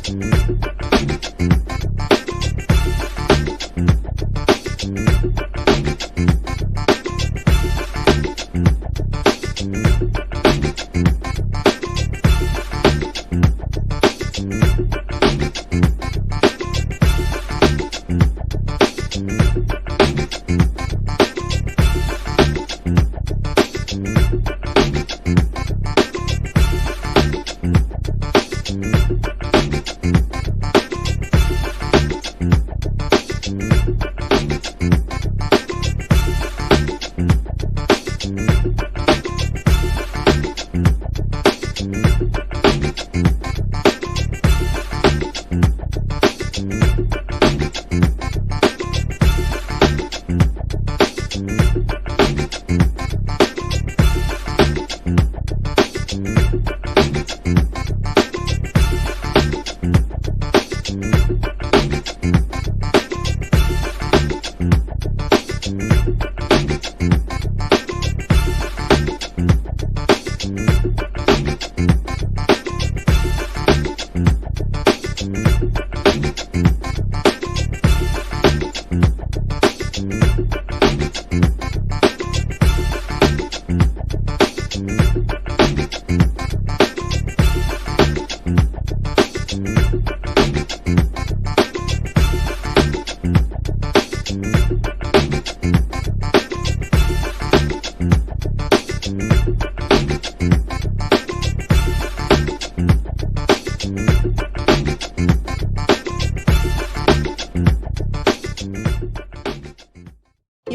You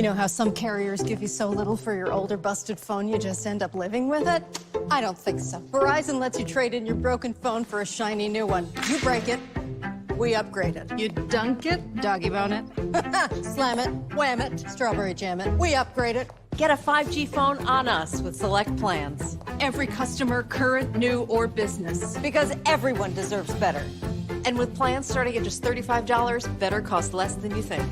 know how some carriers give you so little for your older busted phone you just end up living with it? I don't think so. Verizon lets you trade in your broken phone for a shiny new one. You break it, we upgrade it. You dunk it, doggy bone it. Slam it, wham it, strawberry jam it. We upgrade it. Get a 5G phone on us with select plans. Every customer, current, new, or business. Because everyone deserves better. And with plans starting at just $35, better costs less than you think.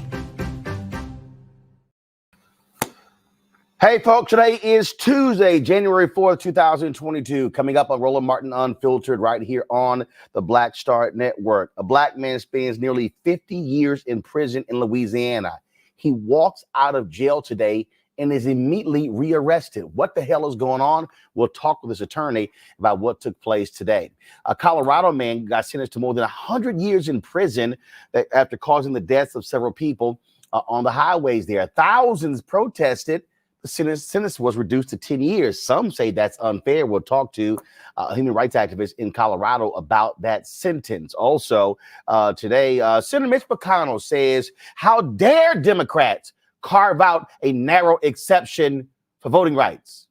Hey, folks, today is Tuesday, January 4th, 2022. Coming up on Roland Martin Unfiltered right here on the Black Star Network. A black man spends nearly 50 years in prison in Louisiana. He walks out of jail today and is immediately rearrested. What the hell is going on? We'll talk with his attorney about what took place today. A Colorado man got sentenced to more than 100 years in prison after causing the deaths of several people on the highways there. Thousands protested. The sentence was reduced to 10 years. Some say that's unfair. We'll talk to a human rights activist in Colorado about that sentence. Also, today, Senator Mitch McConnell says, how dare Democrats carve out a narrow exception for voting rights?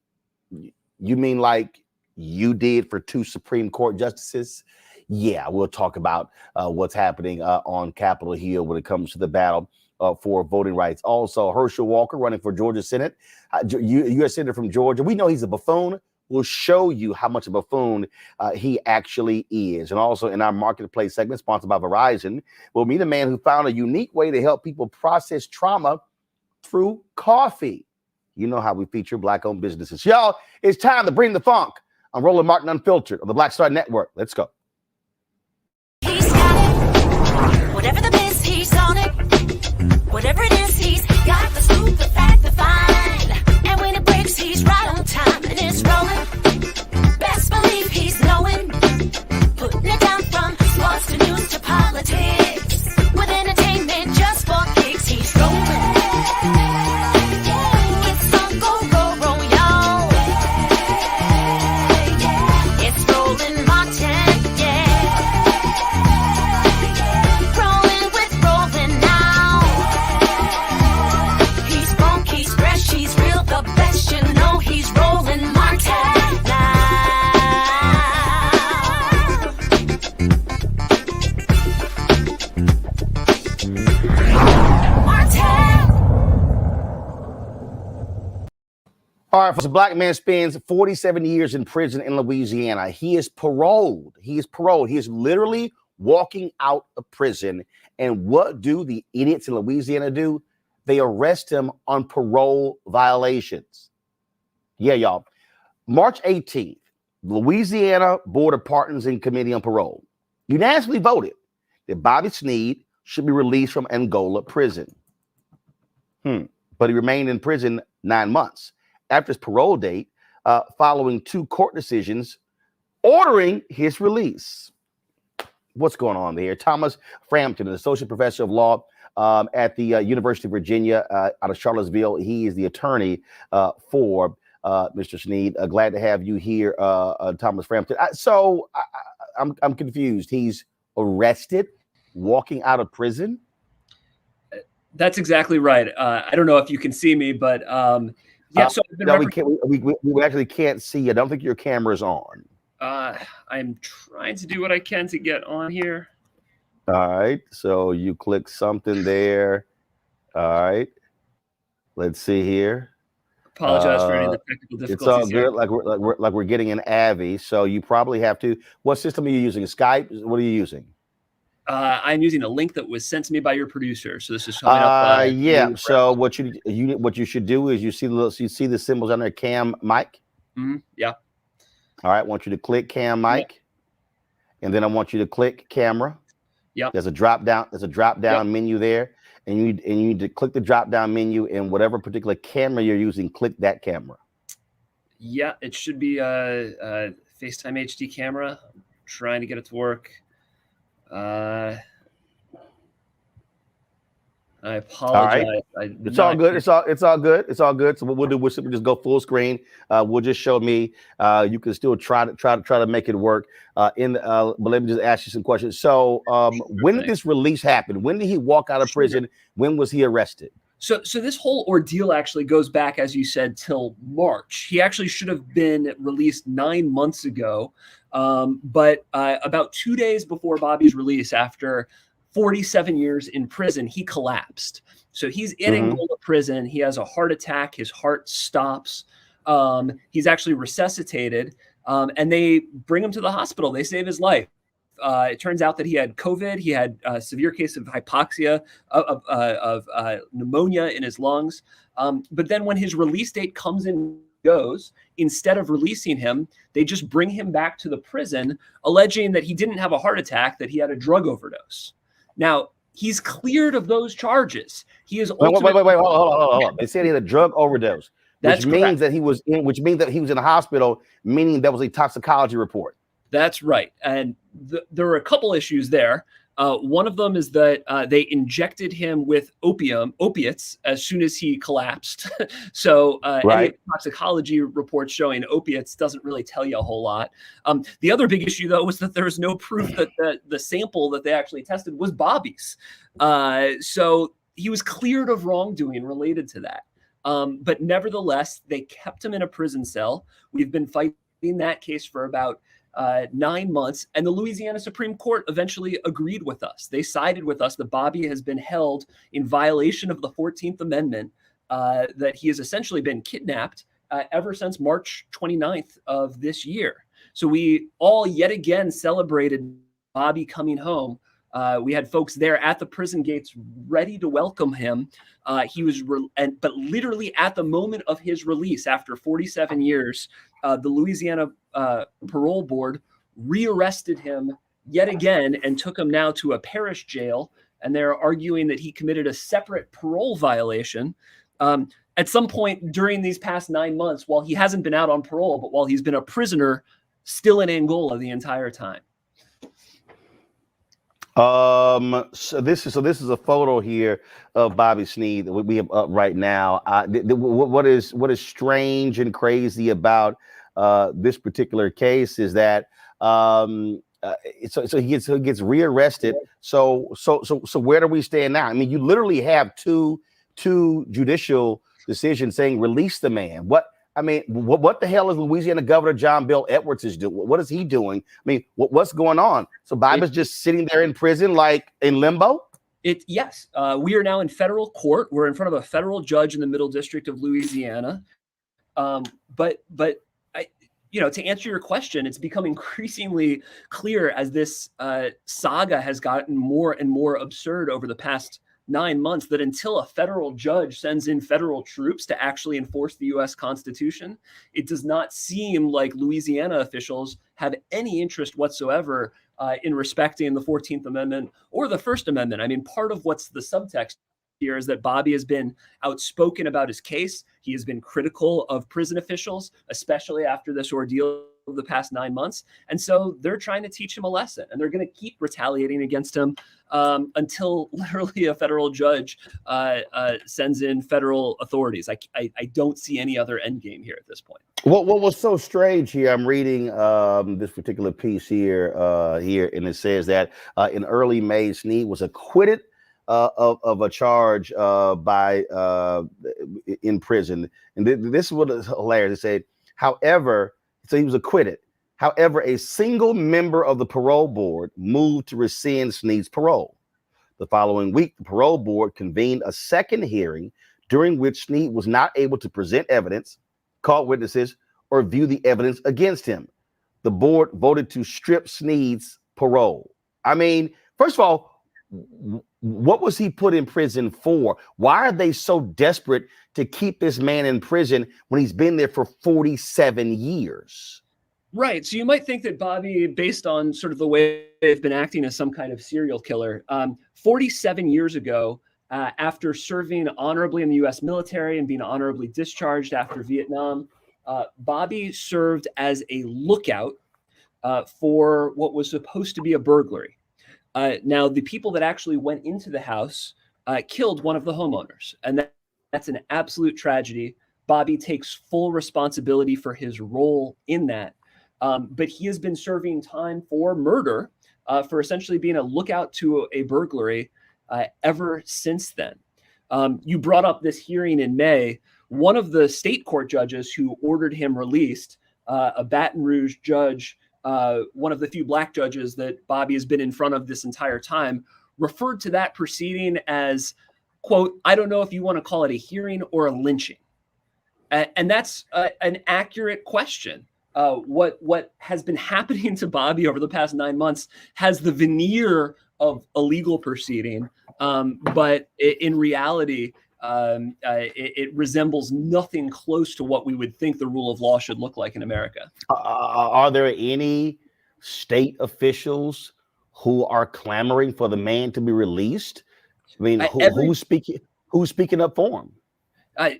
You mean like you did for 2 Supreme Court justices? Yeah, we'll talk about what's happening on Capitol Hill when it comes to the battle for voting rights. Also, Herschel Walker running for Georgia Senate, U.S. Senator from Georgia. We know he's a buffoon. We'll show you how much of a buffoon he actually is. And also in our marketplace segment, sponsored by Verizon, we'll meet a man who found a unique way to help people process trauma through coffee. You know how we feature black-owned businesses. Y'all, it's time to bring the funk on Roland Martin Unfiltered on the Black Star Network. Let's go. He's got it. Whatever the biz, he's on it. Whatever it is, he's got the scoop, the fact, the find. And when it breaks, he's right on time and it's rolling. Best believe he's knowing. Putting it down from sports to news to politics. With entertainment just for kicks, he's rolling. It's on go, y'all. It's Roland Martin, yeah. Rolling with Roland now. He's funky, he's fresh, he's real, the best, you know he's Roland Martin now. All right, a black man spends 47 years in prison in Louisiana. He is paroled. He is paroled. He is literally walking out of prison. And what do the idiots in Louisiana do? They arrest him on parole violations. Yeah, y'all. March 18th, Louisiana Board of Pardons and Committee on Parole unanimously voted that Bobby Sneed should be released from Angola prison. But he remained in prison 9 months after his parole date, following 2 court decisions ordering his release. What's going on there? Thomas Frampton, an associate professor of law at the University of Virginia out of Charlottesville. He is the attorney for Mr. Sneed. Glad to have you here, Thomas Frampton. I'm confused. He's arrested, walking out of prison. That's exactly right. I don't know if you can see me, but yeah. So no, we actually can't see you. I don't think your camera's on. I'm trying to do what I can to get on here. All right. So you click something there. All right. Let's see here. Apologize for any of the technical difficulties. It's all good. Here. Like we're getting an AVI. So you probably have to. What system are you using? Skype? What are you using? I'm using a link that was sent to me by your producer. So this is showing up. Yeah. So what you should do is you see the symbols on there. Cam mic. Yeah. All right. I want you to click cam mic, and then I want you to click camera. Yeah. There's a drop down menu there, and you need to click the drop down menu, and whatever particular camera you're using, click that camera. Yeah, it should be a FaceTime HD camera. I'm trying to get it to work. I apologize. All right. It's all good. It's all good. It's all good. So what we'll do, we'll simply just go full screen. We'll just show me. You can still try to make it work. But let me just ask you some questions. So when did this release happen? When did he walk out of prison? When was he arrested? So this whole ordeal actually goes back, as you said, till March. He actually should have been released 9 months ago. But about 2 days before Bobby's release, after 47 years in prison, he collapsed. So he's in Angola prison. He has a heart attack. His heart stops. He's actually resuscitated, and they bring him to the hospital. They save his life. It turns out that he had COVID. He had a severe case of hypoxia, of pneumonia in his lungs. But then when his release date comes and goes, instead of releasing him, they just bring him back to the prison, alleging that he didn't have a heart attack, that he had a drug overdose. Now, he's cleared of those charges. He is wait, hold on. They said he had a drug overdose, which means that he was in the hospital, meaning there was a toxicology report. That's right. And there are a couple issues there. One of them is that they injected him with opiates as soon as he collapsed. So any toxicology reports showing opiates doesn't really tell you a whole lot. The other big issue, though, was that there was no proof that the sample that they actually tested was Bobby's. So he was cleared of wrongdoing related to that. But nevertheless, they kept him in a prison cell. We've been fighting that case for about 9 months, and the Louisiana Supreme Court eventually agreed with us. They sided with us that Bobby has been held in violation of the 14th Amendment, that he has essentially been kidnapped ever since March 29th of this year. So we all yet again celebrated Bobby coming home. We had folks there at the prison gates ready to welcome him. He was, but literally at the moment of his release, after 47 years, the Louisiana Parole Board rearrested him yet again and took him now to a parish jail. And they're arguing that he committed a separate parole violation at some point during these past 9 months, while he hasn't been out on parole, but while he's been a prisoner still in Angola the entire time. So this is a photo here of Bobby Sneed that we have up right now. What is strange and crazy about this particular case is that so he gets rearrested. So where do we stand now? I mean, you literally have two judicial decisions saying release the man. What the hell is Louisiana Governor John Bel Edwards is doing? What is he doing? I mean, what's going on? So Bobby's just sitting there in prison, like in limbo? Yes. We are now in federal court. We're in front of a federal judge in the Middle District of Louisiana. But to answer your question, it's become increasingly clear as this saga has gotten more and more absurd over the past 9 months that until a federal judge sends in federal troops to actually enforce the U.S. Constitution, it does not seem like Louisiana officials have any interest whatsoever in respecting the 14th Amendment or the First Amendment. I mean, part of what's the subtext here is that Bobby has been outspoken about his case. He has been critical of prison officials, especially after this ordeal of the past 9 months. And so they're trying to teach him a lesson, and they're going to keep retaliating against him until literally a federal judge sends in federal authorities. I don't see any other end game here at this point. What was so strange here? I'm reading this particular piece here, and it says that in early May, Sneed was acquitted of a charge in prison. And this is what is hilarious. It said, however, so he was acquitted. However, a single member of the parole board moved to rescind Sneed's parole. The following week, the parole board convened a second hearing during which Sneed was not able to present evidence, call witnesses, or view the evidence against him. The board voted to strip Sneed's parole. I mean, first of all, what was he put in prison for? Why are they so desperate to keep this man in prison when he's been there for 47 years? Right. So you might think that Bobby, based on sort of the way they've been acting as some kind of serial killer, 47 years ago, after serving honorably in the U.S. military and being honorably discharged after Vietnam, Bobby served as a lookout for what was supposed to be a burglary. Now, the people that actually went into the house killed one of the homeowners, and that's an absolute tragedy. Bobby takes full responsibility for his role in that, but he has been serving time for murder, for essentially being a lookout to a burglary ever since then. You brought up this hearing in May. One of the state court judges who ordered him released, a Baton Rouge judge, one of the few black judges that Bobby has been in front of this entire time, referred to that proceeding as, quote, I don't know if you want to call it a hearing or a lynching. And that's an accurate question. What has been happening to Bobby over the past 9 months has the veneer of a legal proceeding, but in reality, it resembles nothing close to what we would think the rule of law should look like in America. Are there any state officials who are clamoring for the man to be released? I mean, who's speaking up for him?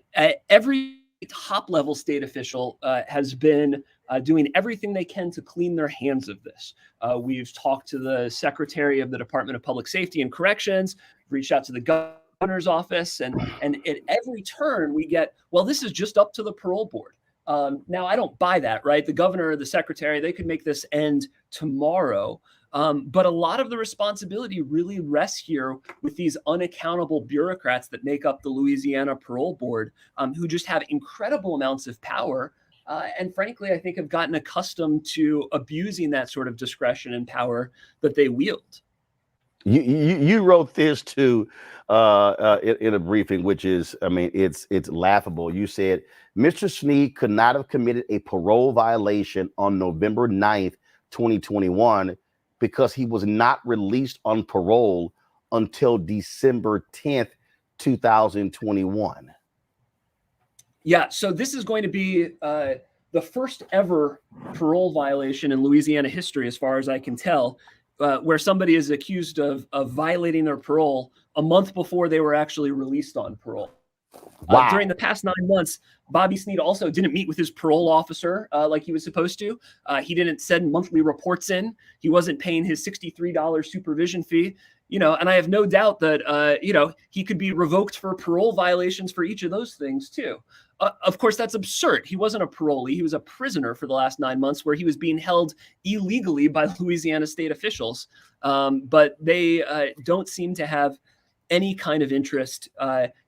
Every top level state official has been doing everything they can to clean their hands of this. We've talked to the Secretary of the Department of Public Safety and Corrections, reached out to the governor's office, and at every turn we get, well, this is just up to the parole board. Now, I don't buy that, right? The governor or the secretary, they could make this end tomorrow. But a lot of the responsibility really rests here with these unaccountable bureaucrats that make up the Louisiana Parole Board, who just have incredible amounts of power. And frankly, I think have gotten accustomed to abusing that sort of discretion and power that they wield. You wrote this too in a briefing, which is, I mean, it's laughable. You said Mr. Sneed could not have committed a parole violation on November 9th, 2021, because he was not released on parole until December 10th, 2021. Yeah, so this is going to be the first ever parole violation in Louisiana history, as far as I can tell, where somebody is accused of violating their parole a month before they were actually released on parole. Wow. During the past 9 months, Bobby Sneed also didn't meet with his parole officer like he was supposed to. He didn't send monthly reports in. He wasn't paying his $63 supervision fee. And I have no doubt that, he could be revoked for parole violations for each of those things too. Of course, that's absurd. He wasn't a parolee. He was a prisoner for the last 9 months where he was being held illegally by Louisiana state officials. But they don't seem to have any kind of interest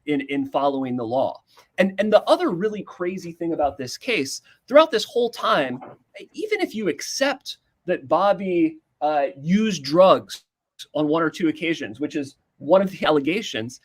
in following the law. And the other really crazy thing about this case, throughout this whole time, even if you accept that Bobby used drugs on 1 or 2 occasions, which is one of the allegations,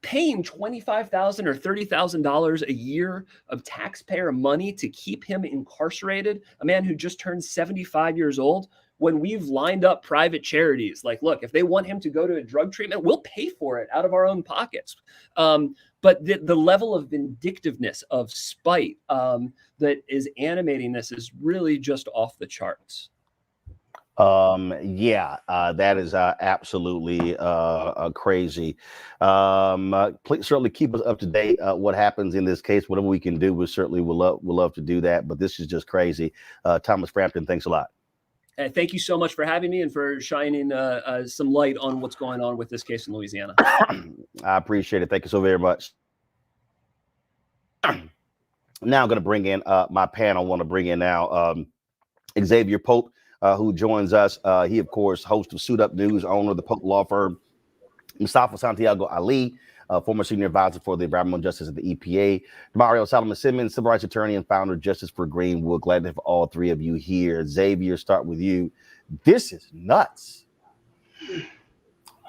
paying $25,000 or $30,000 a year of taxpayer money to keep him incarcerated, a man who just turned 75 years old, when we've lined up private charities, like, look, if they want him to go to a drug treatment, we'll pay for it out of our own pockets. But the level of vindictiveness, of spite that is animating this is really just off the charts. Yeah, that is absolutely crazy. Please certainly keep us up to date. What happens in this case, whatever we can do, we certainly will love to do that. But this is just crazy. Thomas Frampton, thanks a lot. Thank you so much for having me and for shining some light on what's going on with this case in Louisiana. I appreciate it. Thank you so very much. Now I'm going to bring in my panel. I want to bring in now Xavier Pope, who joins us. He, of course, host of Suit Up News, owner of the Pope Law Firm. Mustafa Santiago Ali, former senior advisor for the environmental justice at the EPA. Mario Solomon Simmons, civil rights attorney and founder of Justice for Greenwood. Glad to have all three of you here. Xavier, start with you. This is nuts.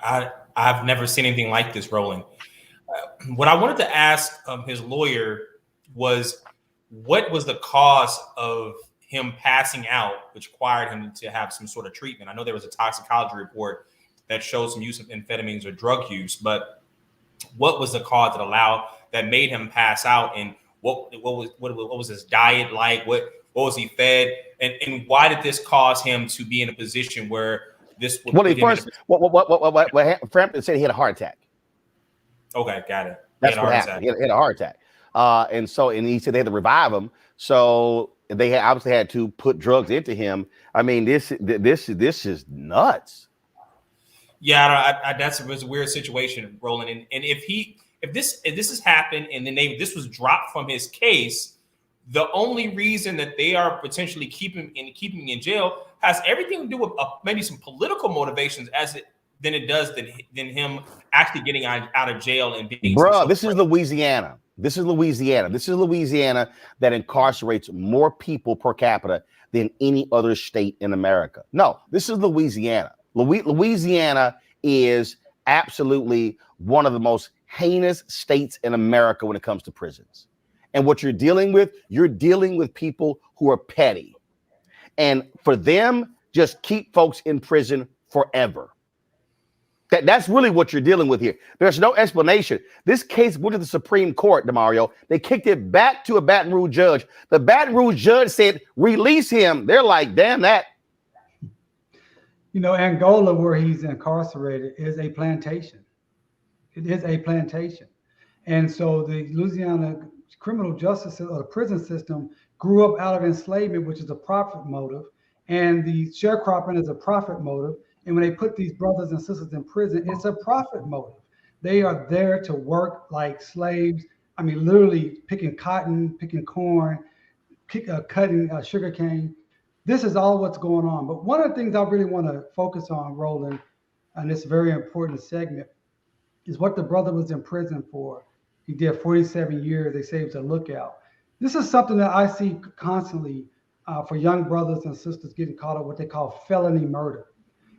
I've never seen anything like this, Roland. What I wanted to ask his lawyer was, what was the cause of him passing out, which required him to have some sort of treatment? I know there was a toxicology report that showed some use of amphetamines or drug use, but what was the cause that made him pass out? And what was his diet like? What was he fed? And why did this cause him to be in a position where this would? What Frampton said he had a heart attack. Okay, got it. That's what happened. He had a heart attack. And he said they had to revive him. So they obviously had to put drugs into him. I mean, this is nuts. Yeah, that's a weird situation, Roland. And if this has happened and then this was dropped from his case, the only reason that they are potentially keeping him in jail has everything to do with maybe some political motivations than it does than him actually getting out of jail and being. Bro, this is Louisiana. This is Louisiana that incarcerates more people per capita than any other state in America. No, this is Louisiana. Louisiana is absolutely one of the most heinous states in America when it comes to prisons. And what you're dealing with people who are petty. And for them, just keep folks in prison forever. That's really what you're dealing with here. There's no explanation. This case went to the Supreme Court, DeMario. They kicked it back to a Baton Rouge judge. The Baton Rouge judge said, release him. They're like, damn that. You know, Angola, where he's incarcerated, is a plantation. It is a plantation. And so the Louisiana criminal justice or the prison system grew up out of enslavement, which is a profit motive. And the sharecropping is a profit motive. And when they put these brothers and sisters in prison, it's a profit motive. They are there to work like slaves. I mean, literally picking cotton, picking corn, cutting sugar cane. This is all what's going on. But one of the things I really want to focus on, Roland, and this very important segment, is what the brother was in prison for. He did 47 years. They say he was a lookout. This is something that I see constantly for young brothers and sisters getting caught up what they call felony murder.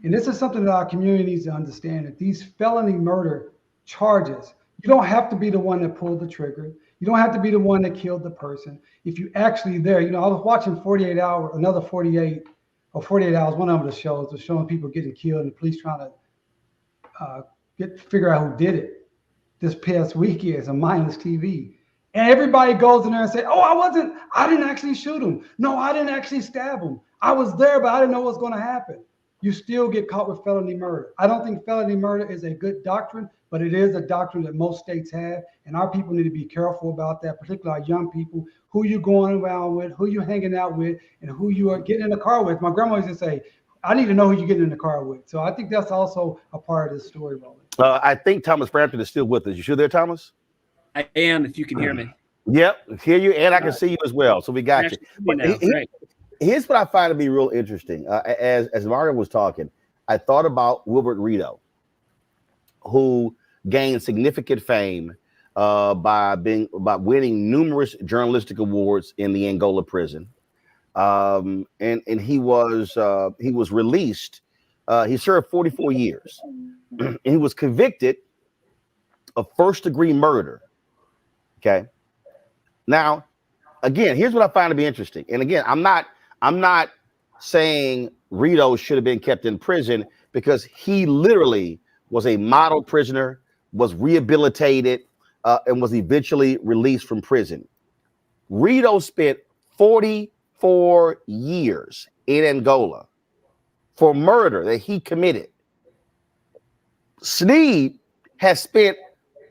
And this is something that our community needs to understand, that these felony murder charges, you don't have to be the one that pulled the trigger. You don't have to be the one that killed the person. If you actually there, you know, I was watching 48 Hours, another 48 Hours, one of the shows was showing people getting killed and the police trying to figure out who did it. This past weekend, it's a mindless TV. And everybody goes in there and say, oh, I didn't actually shoot him. No, I didn't actually stab him. I was there, but I didn't know what was going to happen. You still get caught with felony murder. I don't think felony murder is a good doctrine, but it is a doctrine that most states have. And our people need to be careful about that, particularly our young people, who you're going around with, who you're hanging out with, and who you are getting in the car with. My grandma used to say, I need to know who you're getting in the car with. So I think that's also a part of this story, Roland. I think Thomas Frampton is still with us. You sure there, Thomas? I am, if you can hear me. Yep, hear you, and I can see you as well. So we got you. Here's what I find to be real interesting. As Mario was talking, I thought about Wilbert Rito, who gained significant fame by winning numerous journalistic awards in the Angola prison, and he was released. He served 44 years. And he was convicted of first-degree murder. Okay. Now, again, here's what I find to be interesting. And again, I'm not saying Rito should have been kept in prison, because he literally was a model prisoner, was rehabilitated, and was eventually released from prison. Rito spent 44 years in Angola. for murder that he committed. Sneed has spent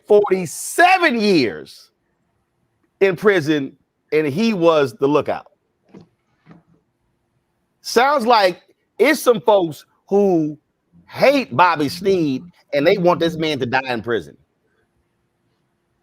47 years in prison, and he was the lookout. Sounds like it's some folks who hate Bobby Sneed and they want this man to die in prison.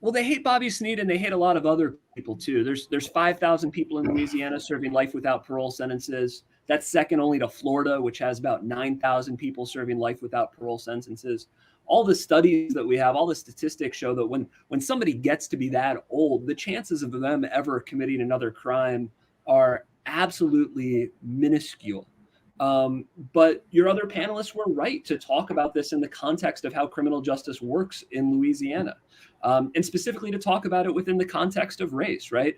Well, they hate Bobby Sneed and they hate a lot of other people too. There's 5,000 people in Louisiana serving life without parole sentences. That's second only to Florida, which has about 9,000 people serving life without parole sentences. All the studies that we have, all the statistics show that when somebody gets to be that old, the chances of them ever committing another crime are absolutely minuscule. But your other panelists were right to talk about this in the context of how criminal justice works in Louisiana, and specifically to talk about it within the context of race, right?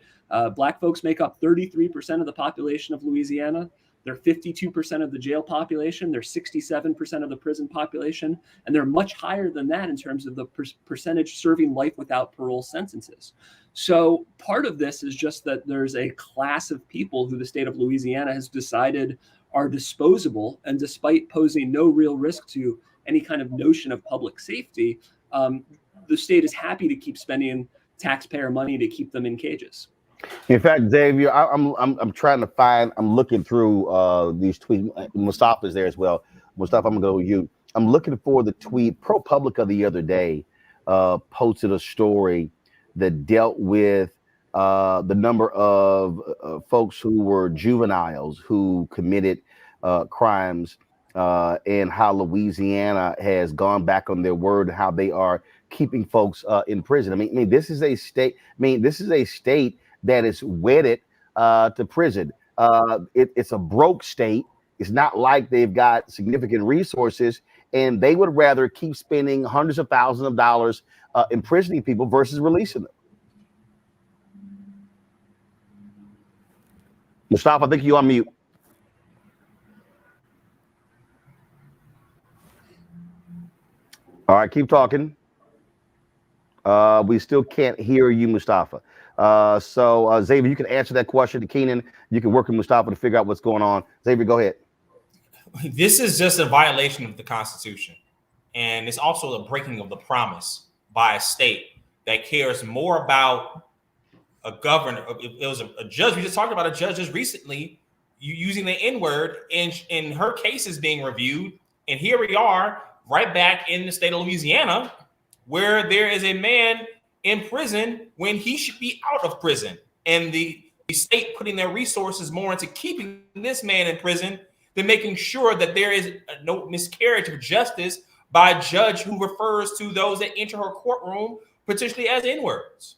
Black folks make up 33% of the population of Louisiana. They're 52% of the jail population. They're 67% of the prison population. And they're much higher than that in terms of the percentage serving life without parole sentences. So part of this is just that there's a class of people who the state of Louisiana has decided are disposable. And despite posing no real risk to any kind of notion of public safety, the state is happy to keep spending taxpayer money to keep them in cages. In fact, Xavier, I'm trying to find. I'm looking through these tweets. Mustafa's there as well. Mustafa, I'm gonna go with you. I'm looking for the tweet. ProPublica the other day posted a story that dealt with the number of folks who were juveniles who committed crimes, and how Louisiana has gone back on their word, how they are keeping folks in prison. I mean, this is a state. This is a state that is wedded to prison. It's a broke state. It's not like they've got significant resources, and they would rather keep spending hundreds of thousands of dollars imprisoning people versus releasing them. Mustafa, I think you're on mute. All right, keep talking. We still can't hear you, Mustafa. So Xavier, you can answer that question to Keenan. You can work with Mustafa to figure out what's going on. Xavier, go ahead. This is just a violation of the Constitution. And it's also the breaking of the promise by a state that cares more about a governor. It was a judge. We just talked about a judge just recently using the N-word in her cases being reviewed. And here we are right back in the state of Louisiana, where there is a man in prison when he should be out of prison, and the state putting their resources more into keeping this man in prison than making sure that there is no miscarriage of justice by a judge who refers to those that enter her courtroom potentially as N-words.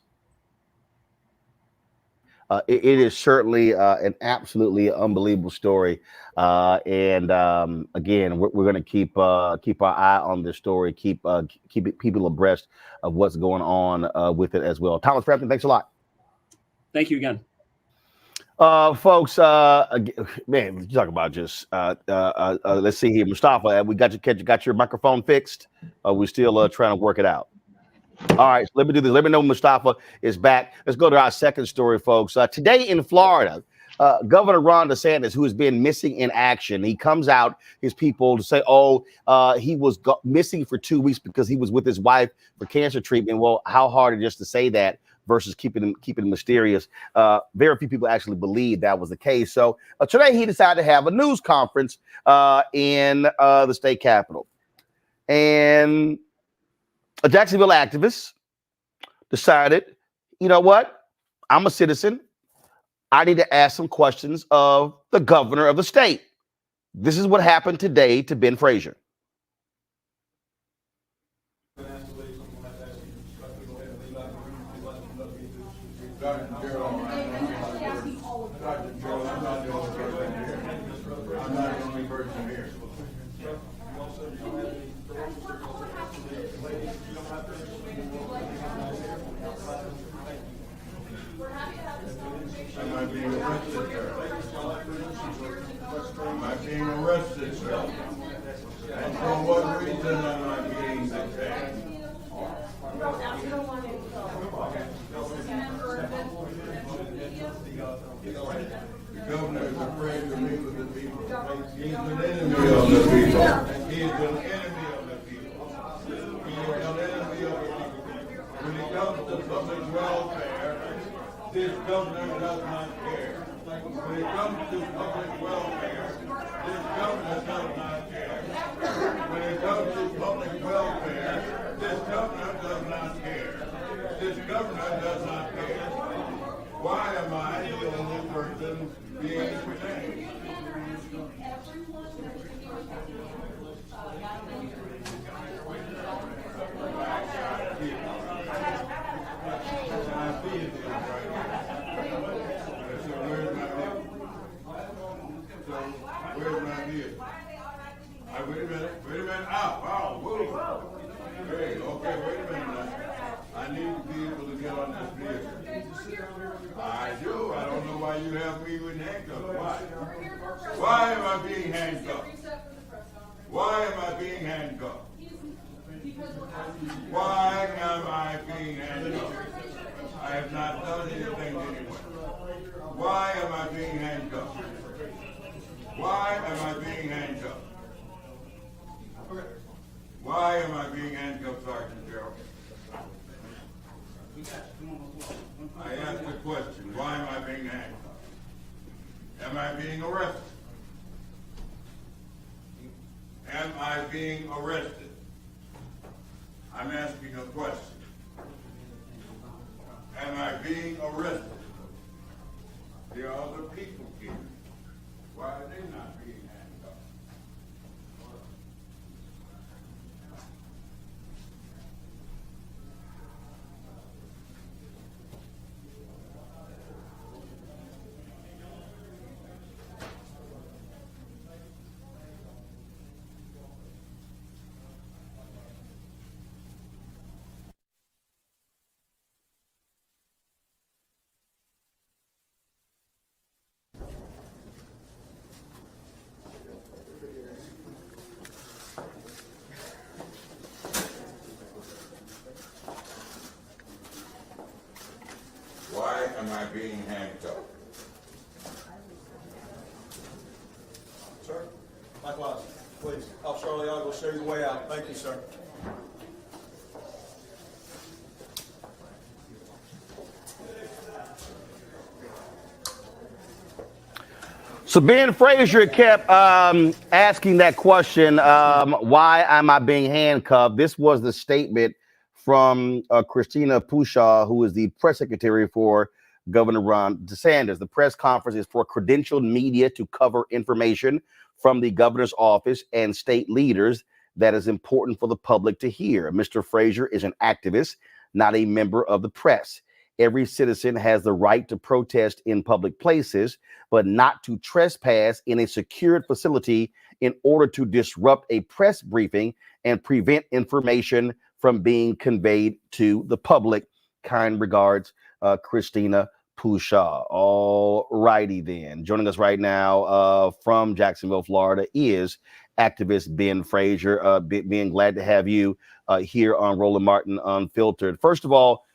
It is certainly an absolutely unbelievable story, and again, we're going to keep our eye on this story, keep people abreast of what's going on with it as well. Thomas Frampton, thanks a lot. Thank you again, folks. Man, you talk about just let's see here, Mustafa. We got your microphone fixed. We're still trying to work it out. All right, so let me do this. Let me know Mustafa is back. Let's go to our second story, folks. Today in Florida, Governor Ron DeSantis, who has been missing in action, he comes out, his people, to say, he was missing for 2 weeks because he was with his wife for cancer treatment. Well, how hard it is to say that versus keeping it mysterious. Very few people actually believe that was the case. So today he decided to have a news conference in the state capitol. And a Jacksonville activist decided, you know what? I'm a citizen. I need to ask some questions of the governor of the state. This is what happened today to Ben Frazier. people. He is an enemy of the people. He is an enemy of the people. When it comes to public welfare, this governor does not care. When it comes to public welfare, this governor does not care. When it comes to public welfare, this governor does not care. This governor does not care. Why am I the only person being retained? Wait a minute. Wow, whoa. Hey, okay, wait a minute now. I need to be able to get on this vehicle. I do. I don't know why you have me with handcuffs. Why? Why am I being handcuffed? Why am I being handcuffed? Why am I being handcuffed? I have not done anything anyway. Why am I being handcuffed? Why am I being handcuffed? Why am I being handcuffed, Sergeant Gerald? I asked the question, why am I being handcuffed? Am I being arrested? Am I being arrested? I'm asking a question. Am I being arrested? There are other people here. Why are they not being handcuffed? Why am I being handcuffed? Sir, likewise, please. Officer Leon will show you the way out. Thank you, sir. So Ben Frazier kept asking that question, why am I being handcuffed? This was the statement from Christina Pushaw, who is the press secretary for Governor Ron DeSantis. The press conference is for credentialed media to cover information from the governor's office and state leaders that is important for the public to hear. Mr. Frazier is an activist, not a member of the press. Every citizen has the right to protest in public places, but not to trespass in a secured facility in order to disrupt a press briefing and prevent information from being conveyed to the public. Kind regards, Christina Pushaw. All righty then. Joining us right now from Jacksonville, Florida is activist Ben Frazier. Ben, glad to have you here on Roland Martin Unfiltered. First of all,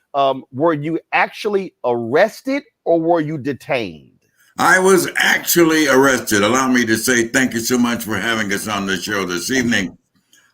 were you actually arrested or were you detained? I was actually arrested. Allow me to say thank you so much for having us on the show this evening.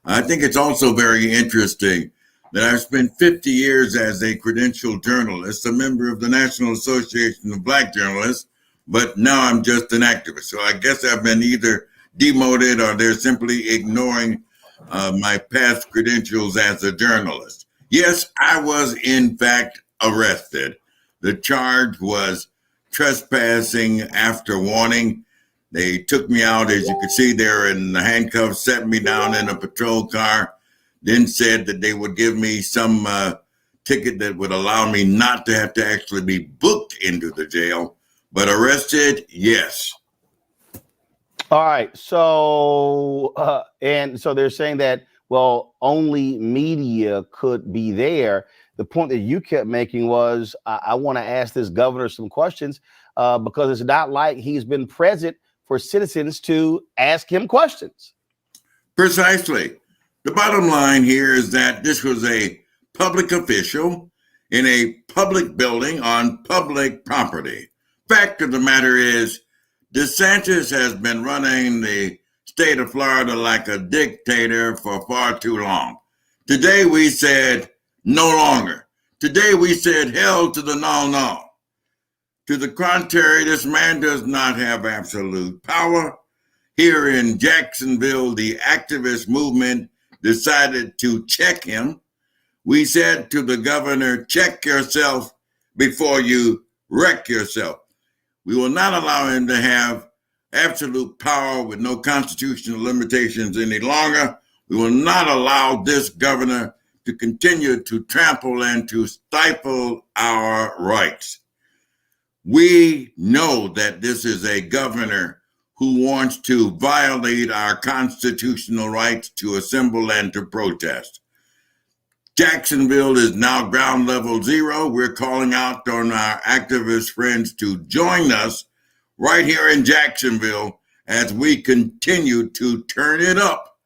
I think it's also very interesting that I've spent 50 years as a credentialed journalist, a member of the National Association of Black Journalists, but now I'm just an activist. So I guess I've been either demoted or they're simply ignoring my past credentials as a journalist. Yes, I was in fact arrested. The charge was trespassing after warning. They took me out, as you could see there in the handcuffs, set me down in a patrol car, then said that they would give me some ticket that would allow me not to have to actually be booked into the jail, but arrested, yes. All right. So, and so they're saying that, well, only media could be there. The point that you kept making was, I want to ask this governor some questions because it's not like he's been present for citizens to ask him questions. Precisely. The bottom line here is that this was a public official in a public building on public property. Fact of the matter is, DeSantis has been running the state of Florida like a dictator for far too long. Today we said no longer. Today we said hell to the no. To the contrary, this man does not have absolute power. Here in Jacksonville, the activist movement decided to check him. We said to the governor, check yourself before you wreck yourself. We will not allow him to have absolute power with no constitutional limitations any longer. We will not allow this governor to continue to trample and to stifle our rights. We know that this is a governor who wants to violate our constitutional rights to assemble and to protest. Jacksonville is now ground level zero. We're calling out on our activist friends to join us right here in Jacksonville as we continue to turn it up,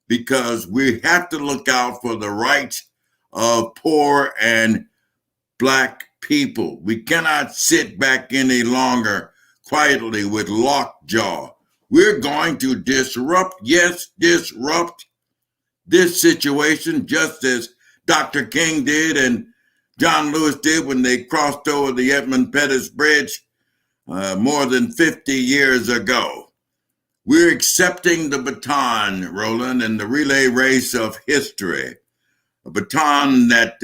because we have to look out for the rights of poor and Black people. We cannot sit back any longer quietly with lockjaw. We're going to disrupt this situation, just as Dr. King did and John Lewis did when they crossed over the Edmund Pettus Bridge more than 50 years ago. We're accepting the baton, Roland, in the relay race of history, a baton that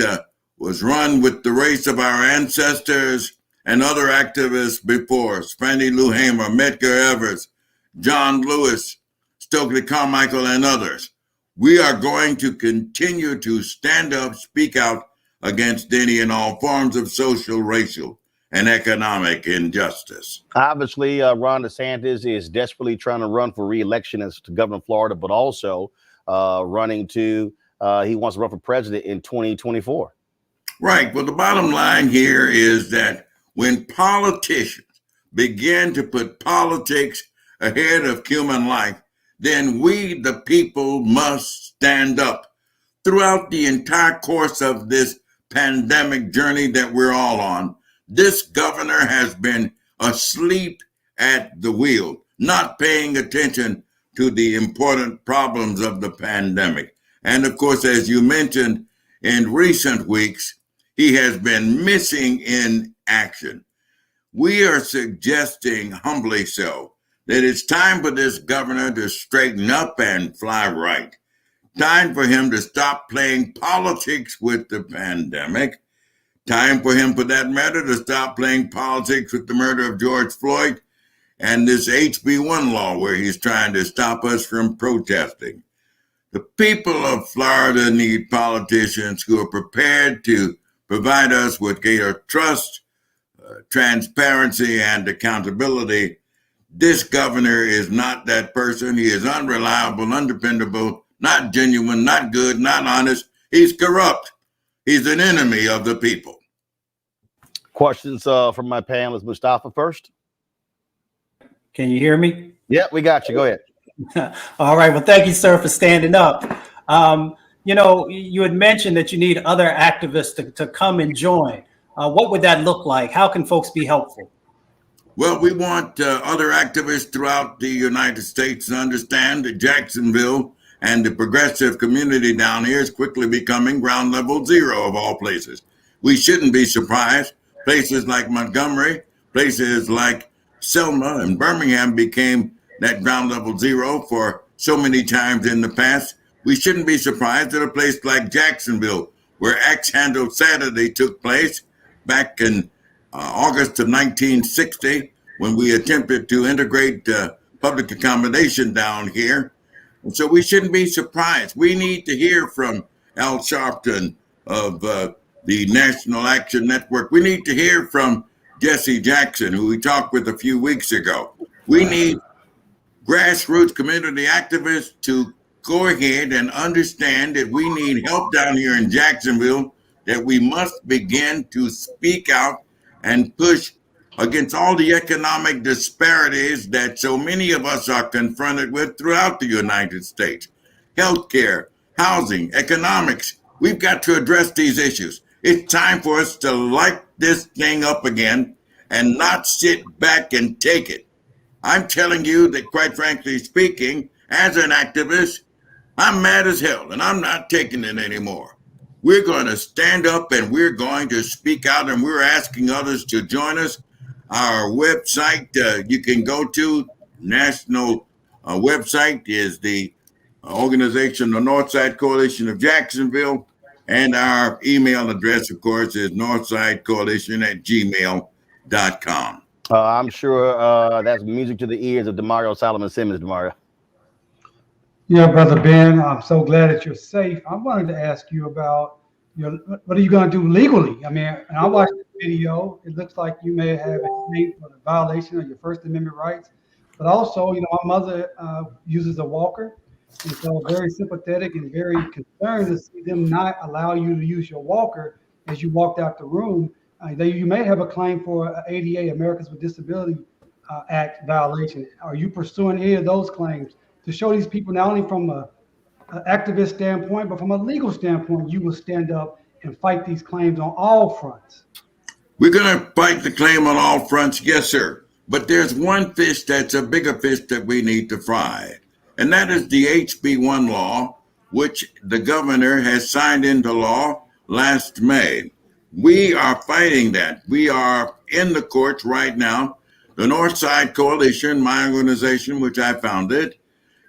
was run with the race of our ancestors and other activists before us, Fannie Lou Hamer, Medgar Evers, John Lewis, Stokely Carmichael, and others. We are going to continue to stand up, speak out against any and all forms of social, racial, and economic injustice. Obviously, Ron DeSantis is desperately trying to run for re-election as to governor of Florida, but also he wants to run for president in 2024. Right. Well, the bottom line here is that when politicians begin to put politics ahead of human life, then we, the people, must stand up. Throughout the entire course of this pandemic journey that we're all on, this governor has been asleep at the wheel, not paying attention to the important problems of the pandemic. And of course, as you mentioned, in recent weeks, he has been missing in action. We are suggesting, humbly so, that it's time for this governor to straighten up and fly right. Time for him to stop playing politics with the pandemic. Time for him, for that matter, to stop playing politics with the murder of George Floyd and this HB1 law where he's trying to stop us from protesting. The people of Florida need politicians who are prepared to provide us with greater trust, transparency, and accountability. This governor is not that person. He is unreliable, undependable, not genuine, not good, not honest. He's corrupt. He's an enemy of the people. Questions from my panelists. Mustafa first. Can you hear me? Yeah, we got you. Go ahead. All right. Well, thank you, sir, for standing up. You had mentioned that you need other activists to come and join. What would that look like? How can folks be helpful? Well, we want other activists throughout the United States to understand that Jacksonville and the progressive community down here is quickly becoming ground level zero of all places. We shouldn't be surprised. Places like Montgomery, places like Selma and Birmingham became that ground level zero for so many times in the past. We shouldn't be surprised that a place like Jacksonville, where Axe Handle Saturday took place back in August of 1960, when we attempted to integrate public accommodation down here. And so we shouldn't be surprised. We need to hear from Al Sharpton of the National Action Network. We need to hear from Jesse Jackson, who we talked with a few weeks ago. We need grassroots community activists to go ahead and understand that we need help down here in Jacksonville, that we must begin to speak out and push against all the economic disparities that so many of us are confronted with throughout the United States. Healthcare, housing, economics. We've got to address these issues. It's time for us to light this thing up again and not sit back and take it. I'm telling you that, quite frankly speaking, as an activist, I'm mad as hell, and I'm not taking it anymore. We're going to stand up and we're going to speak out, and we're asking others to join us. Our website, you can go to national website is the organization, the Northside Coalition of Jacksonville. And our email address, of course, is northsidecoalition@gmail.com. I'm sure that's music to the ears of Demario Solomon Simmons, Demario. Yeah, Brother Ben, I'm so glad that you're safe. I wanted to ask you about what are you going to do legally? I mean, and I watched the video. It looks like you may have a claim for the violation of your First Amendment rights. But also, my mother uses a walker. And so very sympathetic and very concerned to see them not allow you to use your walker as you walked out the room. You may have a claim for ADA, Americans with Disability Act violation. Are you pursuing any of those claims to show these people not only from an activist standpoint, but from a legal standpoint, you will stand up and fight these claims on all fronts? We're going to fight the claim on all fronts, yes, sir. But there's one fish that's a bigger fish that we need to fry. And that is the HB1 law, which the governor has signed into law last May. We are fighting that. We are in the courts right now. The Northside Coalition, my organization, which I founded,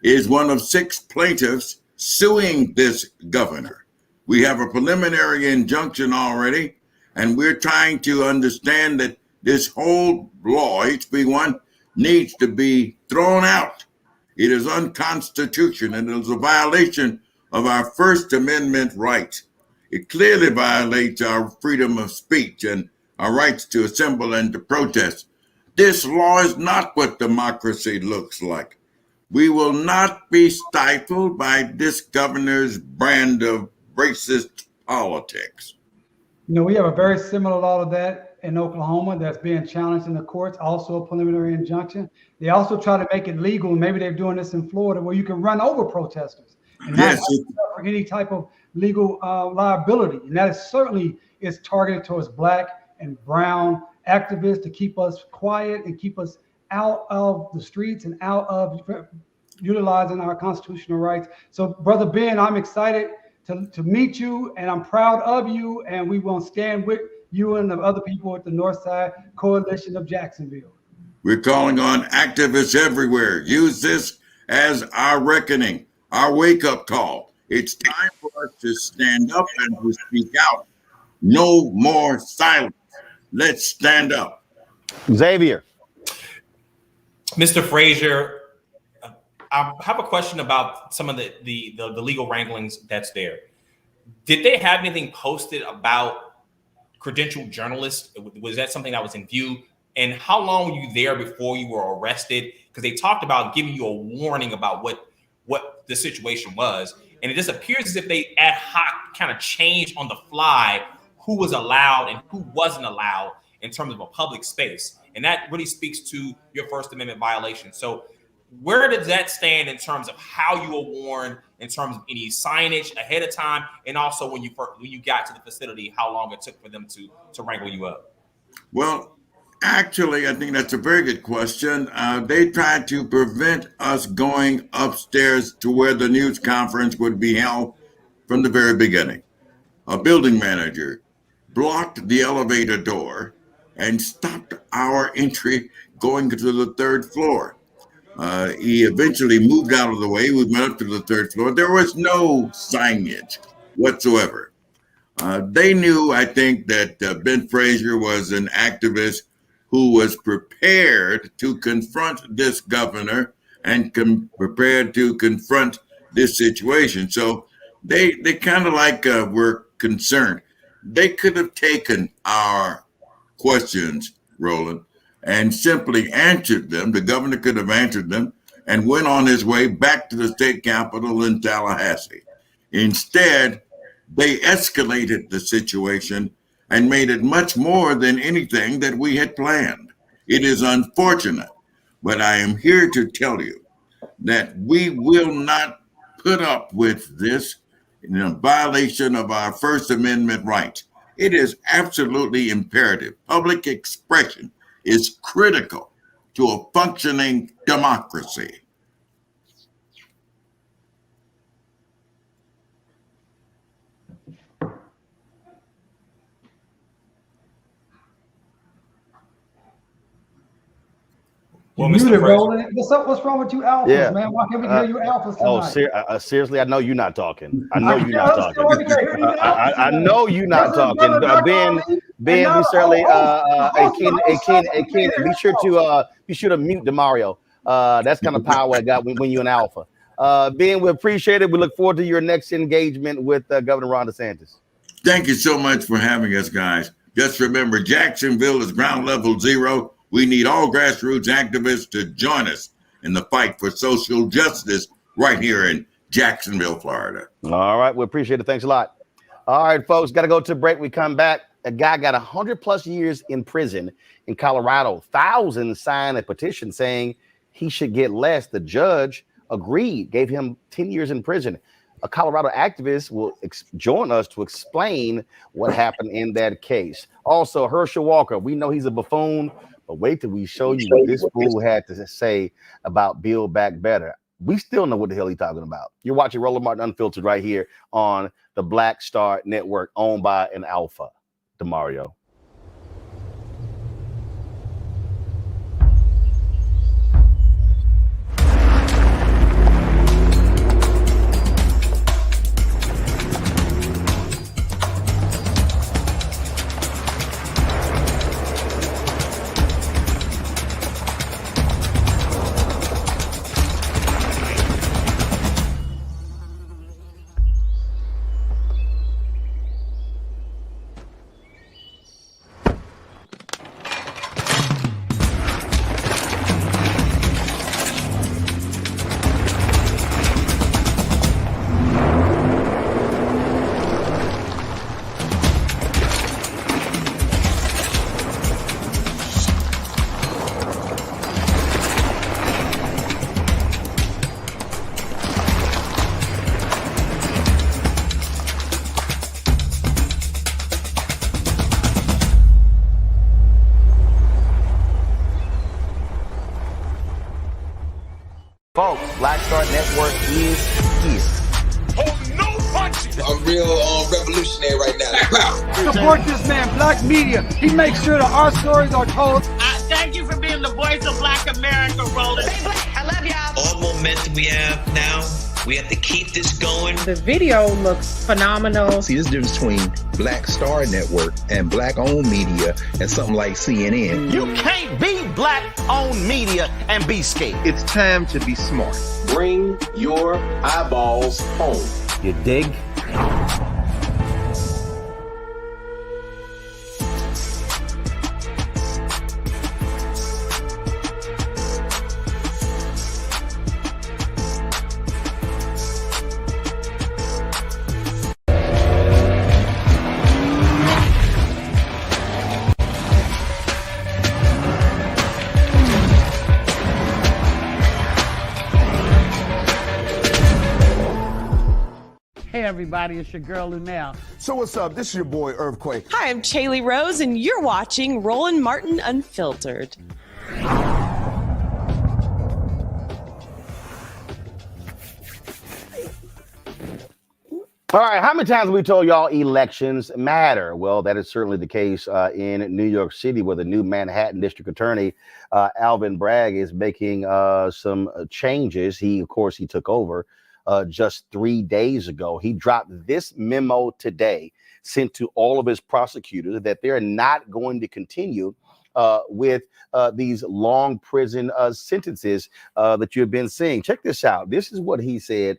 is one of 6 plaintiffs suing this governor. We have a preliminary injunction already, and we're trying to understand that this whole law, HB1, needs to be thrown out. It is unconstitutional, and it is a violation of our First Amendment rights. It clearly violates our freedom of speech and our rights to assemble and to protest. This law is not what democracy looks like. We will not be stifled by this governor's brand of racist politics. We have a very similar law to that in Oklahoma that's being challenged in the courts, also a preliminary injunction. They also try to make it legal, and maybe they're doing this in Florida, where you can run over protesters and not suffer any type of legal liability. And that certainly is targeted towards Black and brown activists to keep us quiet and keep us out of the streets and out of utilizing our constitutional rights. So, Brother Ben, I'm excited to meet you, and I'm proud of you, and we will stand with you and the other people at the Northside Coalition of Jacksonville. We're calling on activists everywhere. Use this as our reckoning, our wake-up call. It's time for us to stand up and to speak out. No more silence. Let's stand up. Xavier. Mr. Frazier, I have a question about some of the legal wranglings that's there. Did they have anything posted about credentialed journalists? Was that something that was in view? And how long were you there before you were arrested? Because they talked about giving you a warning about what the situation was. And it just appears as if they ad hoc kind of changed on the fly who was allowed and who wasn't allowed in terms of a public space. And that really speaks to your First Amendment violation. So where does that stand in terms of how you were warned, in terms of any signage ahead of time, and also when you got to the facility, how long it took for them to wrangle you up? Well, actually, I think that's a very good question. They tried to prevent us going upstairs to where the news conference would be held from the very beginning. A building manager blocked the elevator door and stopped our entry going to the 3rd floor. He eventually moved out of the way. We went up to the 3rd floor. There was no signage whatsoever. They knew, I think, that Ben Frazier was an activist who was prepared to confront this governor and prepared to confront this situation. So they kind of like were concerned. They could have taken our questions, Roland, and simply answered them. The governor could have answered them and went on his way back to the state capitol in Tallahassee. Instead, they escalated the situation and made it much more than anything that we had planned. It is unfortunate, but I am here to tell you that we will not put up with this in a violation of our First Amendment rights. It is absolutely imperative. Public expression is critical to a functioning democracy. Well, You Mr. muted, President. Roland. What's wrong with you alphas, man? Why can't we hear you alphas tonight? Seriously, I know you're not talking. I know you're not Let's talking. go. We can't hear these alphas I tonight. know you're not This is talking. Brother Ben, Ali, Ben, and we now certainly, Ken, be sure to mute DeMario. That's kind of power I got when you're an alpha. Ben, we appreciate it. We look forward to your next engagement with Governor Ron DeSantis. Thank you so much for having us, guys. Just remember, Jacksonville is ground level zero. We need all grassroots activists to join us in the fight for social justice right here in Jacksonville, Florida. All right. We appreciate it. Thanks a lot. All right, folks, got to go to a break. We come back. A guy got 100+ years in prison in Colorado. Thousands signed a petition saying he should get less. The judge agreed, gave him 10 years in prison. A Colorado activist will join us to explain what happened in that case. Also, Herschel Walker, we know he's a buffoon, but wait till we show you what this fool had to say about Build Back Better. We still know what the hell he's talking about. You're watching Roland Martin Unfiltered right here on the Black Star Network, owned by an alpha, DeMario. Folks, Black Star Network is here. Oh, no punches! I'm real revolutionary right now. Support this man, Black Media. He makes sure that our stories are told. Thank you for being the voice of Black America, Roland. Stay black. I love y'all. All momentum we have now, we have to keep this going. The video looks phenomenal. See, this difference between Black Star Network and Black-owned media and something like CNN. You can't be Black-owned media and be scared. It's time to be smart. Bring your eyeballs home. You dig? Hey everybody, it's your girl Lunel. So what's up? This is your boy Earthquake. Hi, I'm Chaley Rose, and you're watching Roland Martin Unfiltered. All right, how many times have we told y'all elections matter? Well, that is certainly the case in New York City, where the new Manhattan District Attorney, Alvin Bragg, is making some changes. Of course, he took over just 3 days ago. He dropped this memo today, sent to all of his prosecutors, that they're not going to continue with these long prison sentences that you've been seeing. Check this out. This is what he said.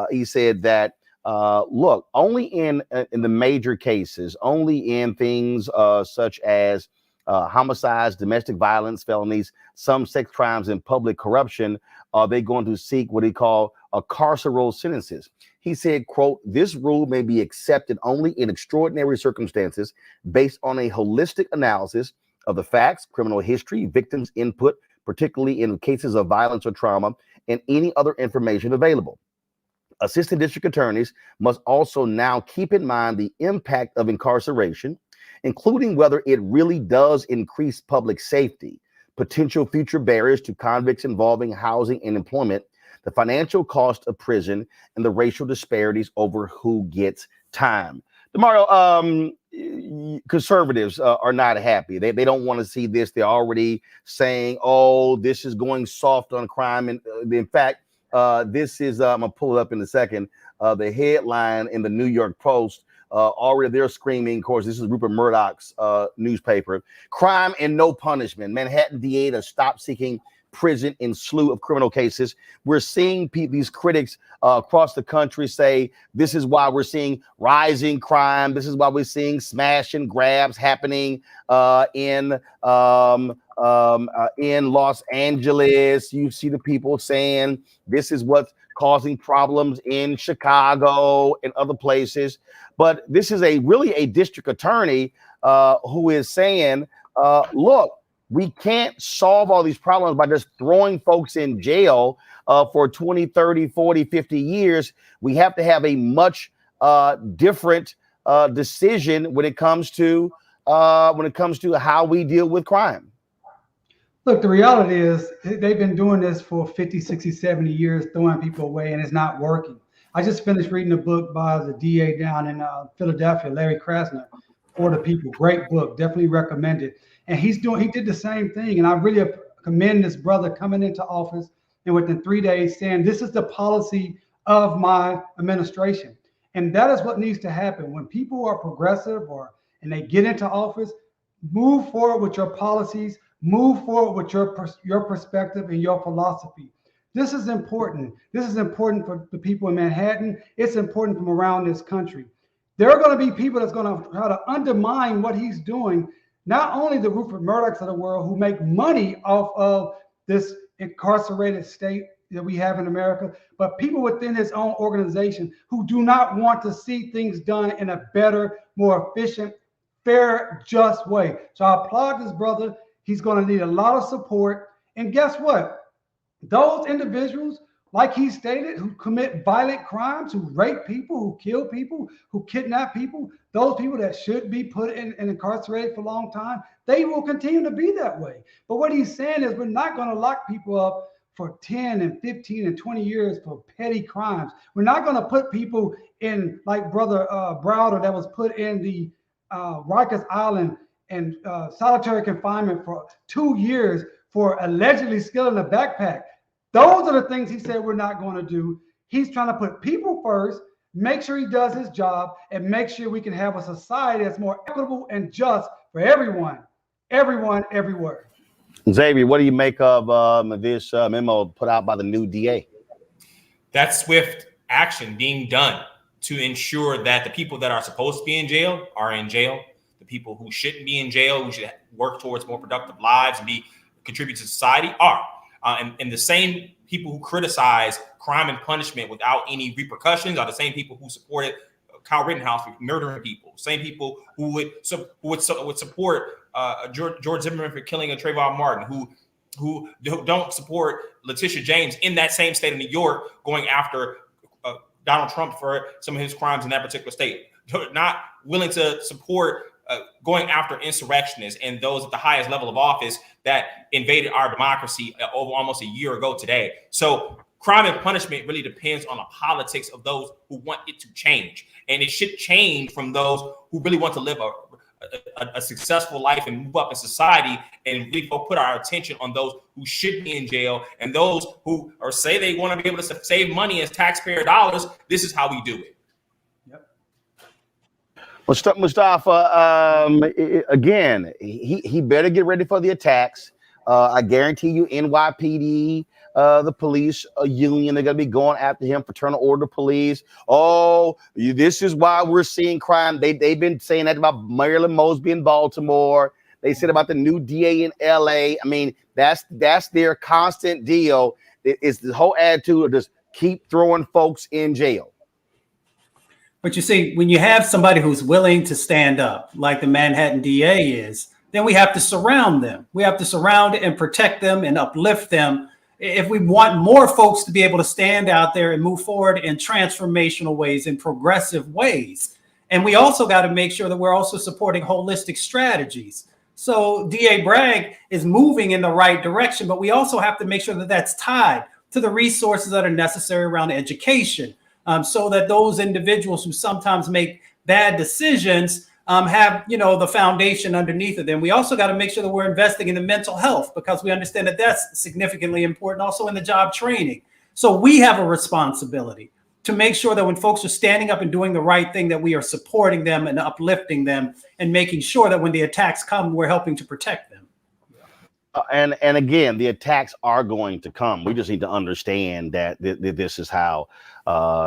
He said that, look, only in the major cases, only in things such as homicides, domestic violence, felonies, some sex crimes, and public corruption, are they going to seek what he called carceral sentences. He said, quote, "This rule may be accepted only in extraordinary circumstances based on a holistic analysis of the facts, criminal history, victims' input, particularly in cases of violence or trauma, and any other information available. Assistant district attorneys must also now keep in mind the impact of incarceration, including whether it really does increase public safety, potential future barriers to convicts involving housing and employment, the financial cost of prison, and the racial disparities over who gets time." DeMario, conservatives are not happy. They don't want to see this. They're already saying, oh, this is going soft on crime. And in fact, this is, I'm going to pull it up in a second, the headline in the New York Post. Already they're screaming, of course, this is Rupert Murdoch's newspaper. Crime and no punishment. Manhattan DA to stop seeking prison in slew of criminal cases. We're seeing these critics across the country say this is why we're seeing rising crime. This is why we're seeing smash and grabs happening in Los Angeles. You see the people saying this is what's causing problems in Chicago and other places. But this is really a district attorney who is saying, look, we can't solve all these problems by just throwing folks in jail for 20, 30, 40, 50 years. We have to have a much different decision when it comes to how we deal with crime. Look, the reality is they've been doing this for 50, 60, 70 years, throwing people away, and it's not working. I just finished reading a book by the DA down in Philadelphia, Larry Krasner, For the People. Great book, definitely recommend it. And he did the same thing. And I really commend this brother coming into office and within 3 days saying, this is the policy of my administration. And that is what needs to happen. When people are progressive and they get into office, move forward with your policies, move forward with your perspective and your philosophy. This is important. This is important for the people in Manhattan. It's important from around this country. There are going to be people that's going to try to undermine what he's doing. Not only the Rupert Murdochs of the world who make money off of this incarcerated state that we have in America, but people within his own organization who do not want to see things done in a better, more efficient, fair, just way. So I applaud this brother. He's going to need a lot of support. And guess what? Those individuals, like he stated, who commit violent crimes, who rape people, who kill people, who kidnap people, those people that should be put in and incarcerated for a long time, they will continue to be that way. But what he's saying is we're not going to lock people up for 10 and 15 and 20 years for petty crimes. We're not going to put people in like Brother Browder that was put in the Rikers Island and solitary confinement for 2 years for allegedly stealing a backpack. Those are the things he said we're not going to do. He's trying to put people first, make sure he does his job, and make sure we can have a society that's more equitable and just for everyone, everywhere. Xavier, what do you make of this memo put out by the new DA? That's swift action being done to ensure that the people that are supposed to be in jail are in jail. The people who shouldn't be in jail, who should work towards more productive lives and contribute to society are. And the same people who criticize crime and punishment without any repercussions are the same people who supported Kyle Rittenhouse for murdering people. Same people who would support George Zimmerman for killing Trayvon Martin, who don't support Letitia James in that same state of New York going after Donald Trump for some of his crimes in that particular state. Not willing to support going after insurrectionists and those at the highest level of office that invaded our democracy over almost a year ago today. So crime and punishment really depends on the politics of those who want it to change. And it should change from those who really want to live a successful life and move up in society, and really put our attention on those who should be in jail and those who say they want to be able to save money as taxpayer dollars. This is how we do it. Mustafa, again, he better get ready for the attacks. I guarantee you NYPD, the police union, they're going to be going after him, fraternal order police. Oh, this is why we're seeing crime. They've been saying that about Marilyn Mosby in Baltimore. They said about the new DA in LA. I mean, that's their constant deal. It's the whole attitude of just keep throwing folks in jail. But you see, when you have somebody who's willing to stand up, like the Manhattan DA is, then we have to surround them. We have to surround and protect them and uplift them if we want more folks to be able to stand out there and move forward in transformational ways, in progressive ways. And we also got to make sure that we're also supporting holistic strategies. So DA Bragg is moving in the right direction, but we also have to make sure that that's tied to the resources that are necessary around education. So that those individuals who sometimes make bad decisions have, the foundation underneath of them. We also got to make sure that we're investing in the mental health, because we understand that that's significantly important also in the job training. So we have a responsibility to make sure that when folks are standing up and doing the right thing, that we are supporting them and uplifting them and making sure that when the attacks come, we're helping to protect them. And again, the attacks are going to come. We just need to understand that this is how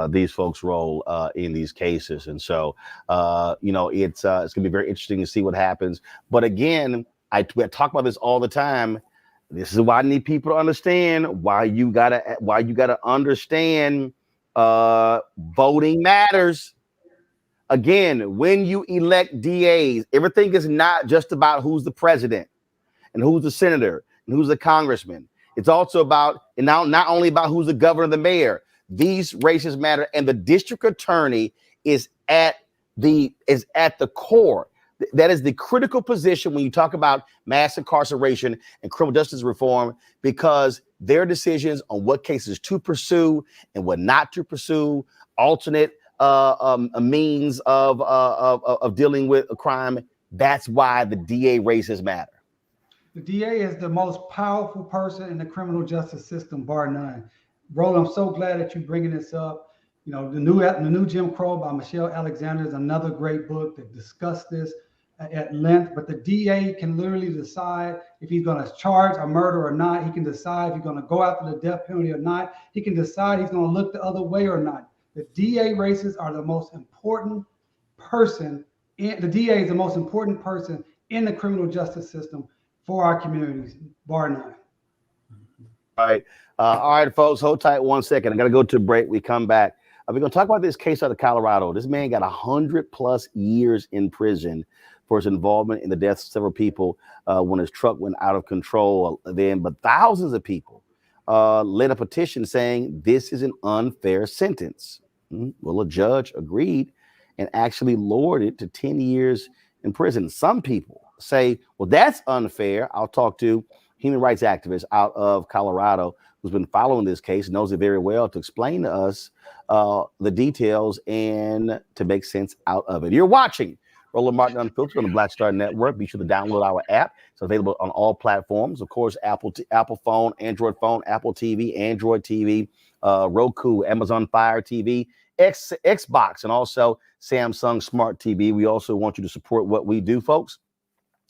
these folks roll in these cases. And so, it's going to be very interesting to see what happens. But again, I talk about this all the time. This is why I need people to understand why you gotta understand voting matters. Again, when you elect DAs, everything is not just about who's the president and who's the senator and who's the congressman. It's also about, and now not only about who's the governor and the mayor. These races matter, and the district attorney is at the core. That is the critical position when you talk about mass incarceration and criminal justice reform, because their decisions on what cases to pursue and what not to pursue, alternate means of dealing with a crime. That's why the DA races matter. The DA is the most powerful person in the criminal justice system, bar none. Roland, I'm so glad that you're bringing this up. The new Jim Crow by Michelle Alexander is another great book that discusses this at length. But the DA can literally decide if he's going to charge a murder or not. He can decide if he's going to go after the death penalty or not. He can decide he's going to look the other way or not. The DA races are the most important person. The DA is the most important person in the criminal justice system for our communities, bar none. All right, folks, hold tight 1 second. I got to go to a break. We come back. We're going to talk about this case out of Colorado. This man got 100+ years in prison for his involvement in the deaths of several people when his truck went out of control then. But thousands of people led a petition saying this is an unfair sentence. Well, a judge agreed and actually lowered it to 10 years in prison. Some people say, well, that's unfair. I'll talk to human rights activist out of Colorado who's been following this case, knows it very well, to explain to us the details and to make sense out of it. You're watching Roland Martin Unfiltered on the Black Star Network. Be sure to download our app. It's available on all platforms. Of course, Apple phone, Android phone, Apple TV, Android TV, Roku, Amazon Fire TV, Xbox, and also Samsung Smart TV. We also want you to support what we do, folks.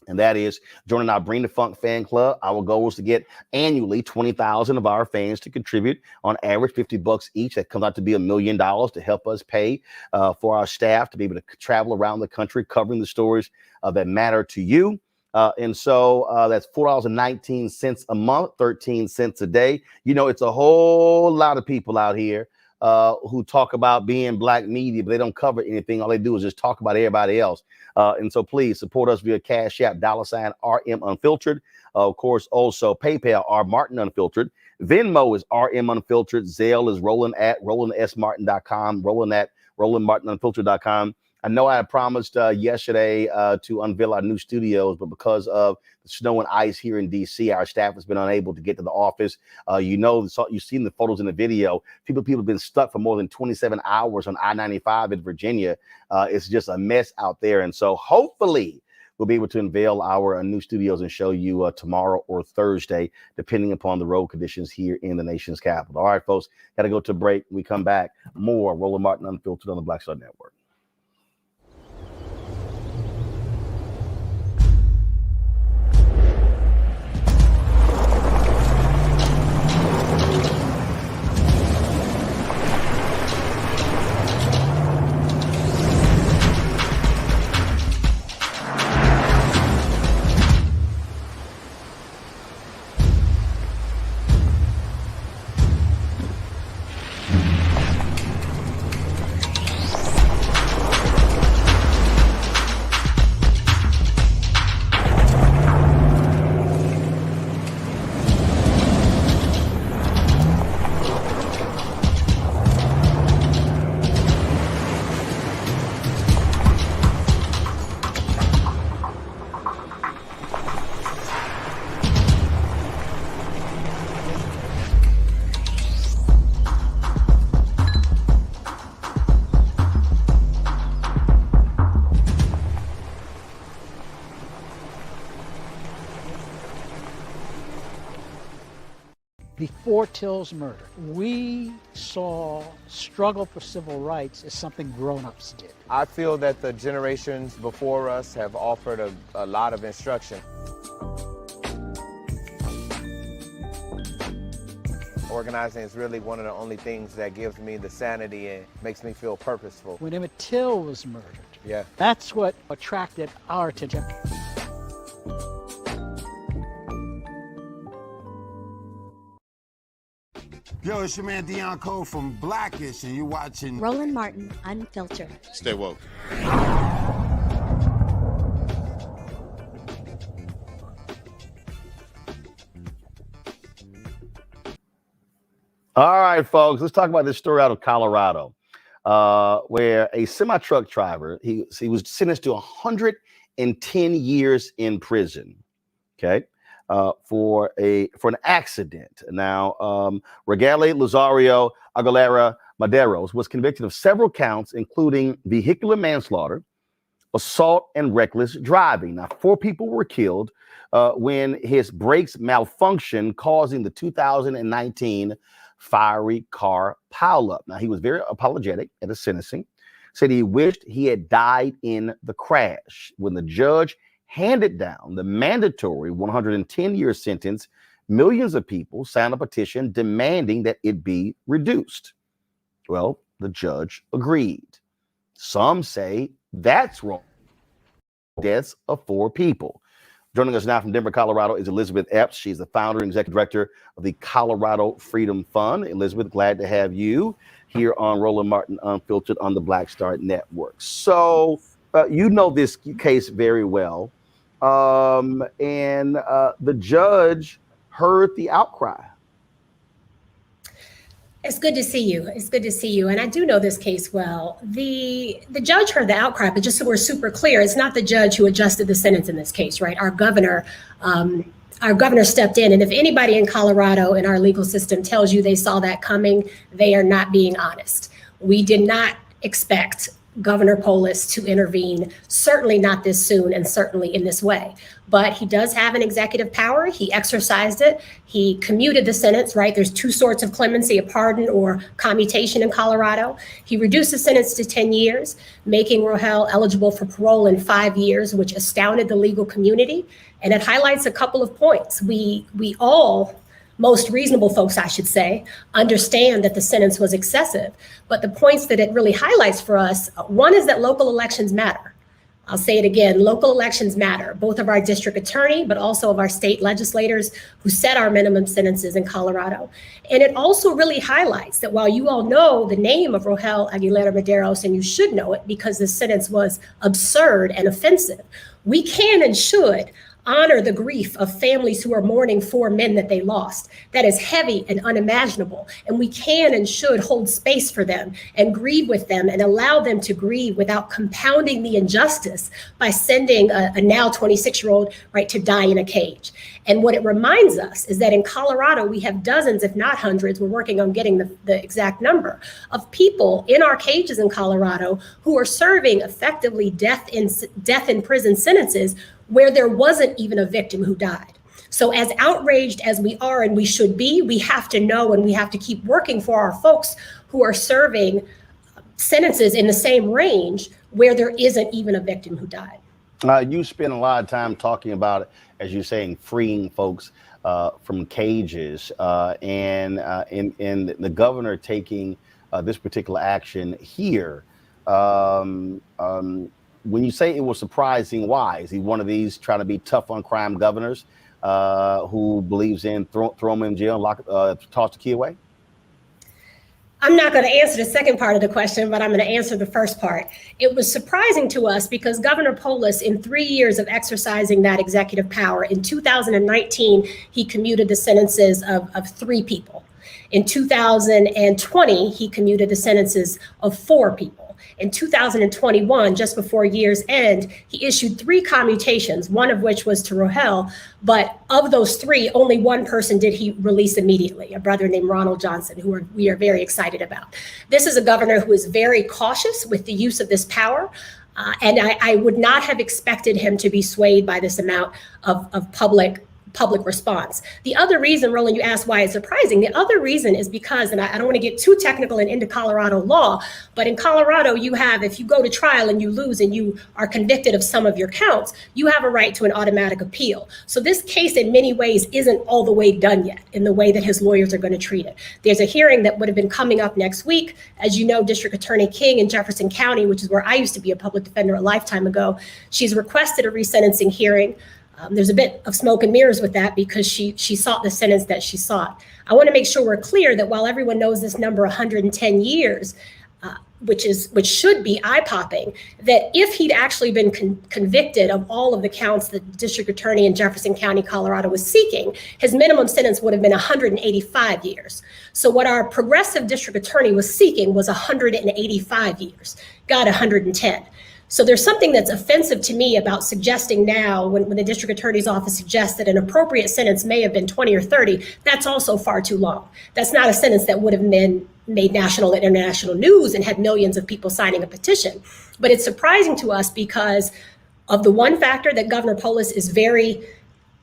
And that is joining our Bring the Funk fan club. Our goal is to get annually 20,000 of our fans to contribute, on average $50 each. That comes out to be $1 million to help us pay for our staff to be able to travel around the country covering the stories that matter to you. And so that's $4.19 a month, 13 cents a day. It's a whole lot of people out here who talk about being black media, but they don't cover anything. All they do is just talk about everybody else. And so please support us via Cash App, $RM Unfiltered. Of course, also PayPal, R Martin Unfiltered. Venmo is RM Unfiltered. Zelle is Roland at RolandSMartin.com, Roland at RolandMartinUnfiltered.com. I know I had promised yesterday to unveil our new studios, but because of the snow and ice here in D.C., our staff has been unable to get to the office. You've seen the photos in the video. People have been stuck for more than 27 hours on I-95 in Virginia. It's just a mess out there. And so hopefully we'll be able to unveil our new studios and show you tomorrow or Thursday, depending upon the road conditions here in the nation's capital. All right, folks, got to go to break. When we come back, more Roland Martin Unfiltered on the Black Star Network. Fort Till's murder, we saw struggle for civil rights as something grown-ups did. I feel that the generations before us have offered a lot of instruction. Organizing is really one of the only things that gives me the sanity and makes me feel purposeful. When Emmett Till was murdered, yeah, that's what attracted our attention. Yo, it's your man Dion Cole from Blackish, and you're watching Roland Martin Unfiltered. Stay woke. All right, folks, let's talk about this story out of Colorado, where a semi-truck driver, he was sentenced to 110 years in prison, okay, for an accident. Now, Regale Lazario Aguilera Maderos was convicted of several counts, including vehicular manslaughter, assault, and reckless driving. Now, 4 people were killed when his brakes malfunctioned, causing the 2019 fiery car pileup. Now, he was very apologetic at his sentencing, said he wished he had died in the crash. When the judge handed down the mandatory 110-year sentence, millions of people signed a petition demanding that it be reduced. Well, the judge agreed. Some say that's wrong. Deaths of 4 people. Joining us now from Denver, Colorado is Elizabeth Epps. She's the founder and executive director of the Colorado Freedom Fund. Elizabeth, glad to have you here on Roland Martin Unfiltered on the Black Star Network. So you know this case very well. And the judge heard the outcry. It's good to see you. It's good to see you. And I do know this case well. The judge heard the outcry, but just so we're super clear, it's not the judge who adjusted the sentence in this case, right? Our governor stepped in. And if anybody in Colorado in our legal system tells you they saw that coming, they are not being honest. We did not expect Governor Polis to intervene, certainly not this soon and certainly in this way. But he does have an executive power. He exercised it. He commuted the sentence, right? There's 2 sorts of clemency, a pardon or commutation in Colorado. He reduced the sentence to 10 years, making Rohel eligible for parole in 5 years, which astounded the legal community. And it highlights a couple of points. We all, most reasonable folks, I should say, understand that the sentence was excessive. But the points that it really highlights for us, one is that local elections matter. I'll say it again, local elections matter, both of our district attorney, but also of our state legislators who set our minimum sentences in Colorado. And it also really highlights that while you all know the name of Rohel Aguilera Maderos, and you should know it because the sentence was absurd and offensive, we can and should honor the grief of families who are mourning 4 men that they lost. That is heavy and unimaginable. And we can and should hold space for them and grieve with them and allow them to grieve without compounding the injustice by sending a now 26-year-old right to die in a cage. And what it reminds us is that in Colorado, we have dozens, if not hundreds, we're working on getting the exact number, of people in our cages in Colorado who are serving effectively death in prison sentences where there wasn't even a victim who died. So as outraged as we are and we should be, we have to know and we have to keep working for our folks who are serving sentences in the same range where there isn't even a victim who died. You spend a lot of time talking about, as you're saying, freeing folks from cages and the governor taking this particular action here. When you say it was surprising, why? Is he one of these trying to be tough on crime governors who believes in throw them in jail and toss the key away? I'm not going to answer the second part of the question, but I'm going to answer the first part. It was surprising to us because Governor Polis, in 3 years of exercising that executive power, in 2019, he commuted the sentences of 3 people. In 2020, he commuted the sentences of 4 people. In 2021, just before year's end, he issued 3 commutations, one of which was to Rohel. But of those 3, only one person did he release immediately, a brother named Ronald Johnson, who we are very excited about. This is a governor who is very cautious with the use of this power. And I would not have expected him to be swayed by this amount of public public response. The other reason, Roland, you asked why it's surprising. The other reason is because, and I don't want to get too technical and into Colorado law, but in Colorado, you have, if you go to trial and you lose and you are convicted of some of your counts, you have a right to an automatic appeal. So this case in many ways isn't all the way done yet in the way that his lawyers are going to treat it. There's a hearing that would have been coming up next week. As you know, District Attorney King in Jefferson County, which is where I used to be a public defender a lifetime ago, she's requested a resentencing hearing. There's a bit of smoke and mirrors with that because she sought the sentence that she sought. I want to make sure we're clear that while everyone knows this number 110 years, which should be eye-popping, that if he'd actually been convicted of all of the counts that the district attorney in Jefferson County, Colorado was seeking, his minimum sentence would have been 185 years. So what our progressive district attorney was seeking was 185 years, got 110. So there's something that's offensive to me about suggesting now when the district attorney's office suggests that an appropriate sentence may have been 20 or 30, that's also far too long. That's not a sentence that would have been made national and international news and had millions of people signing a petition. But it's surprising to us because of the one factor that Governor Polis is very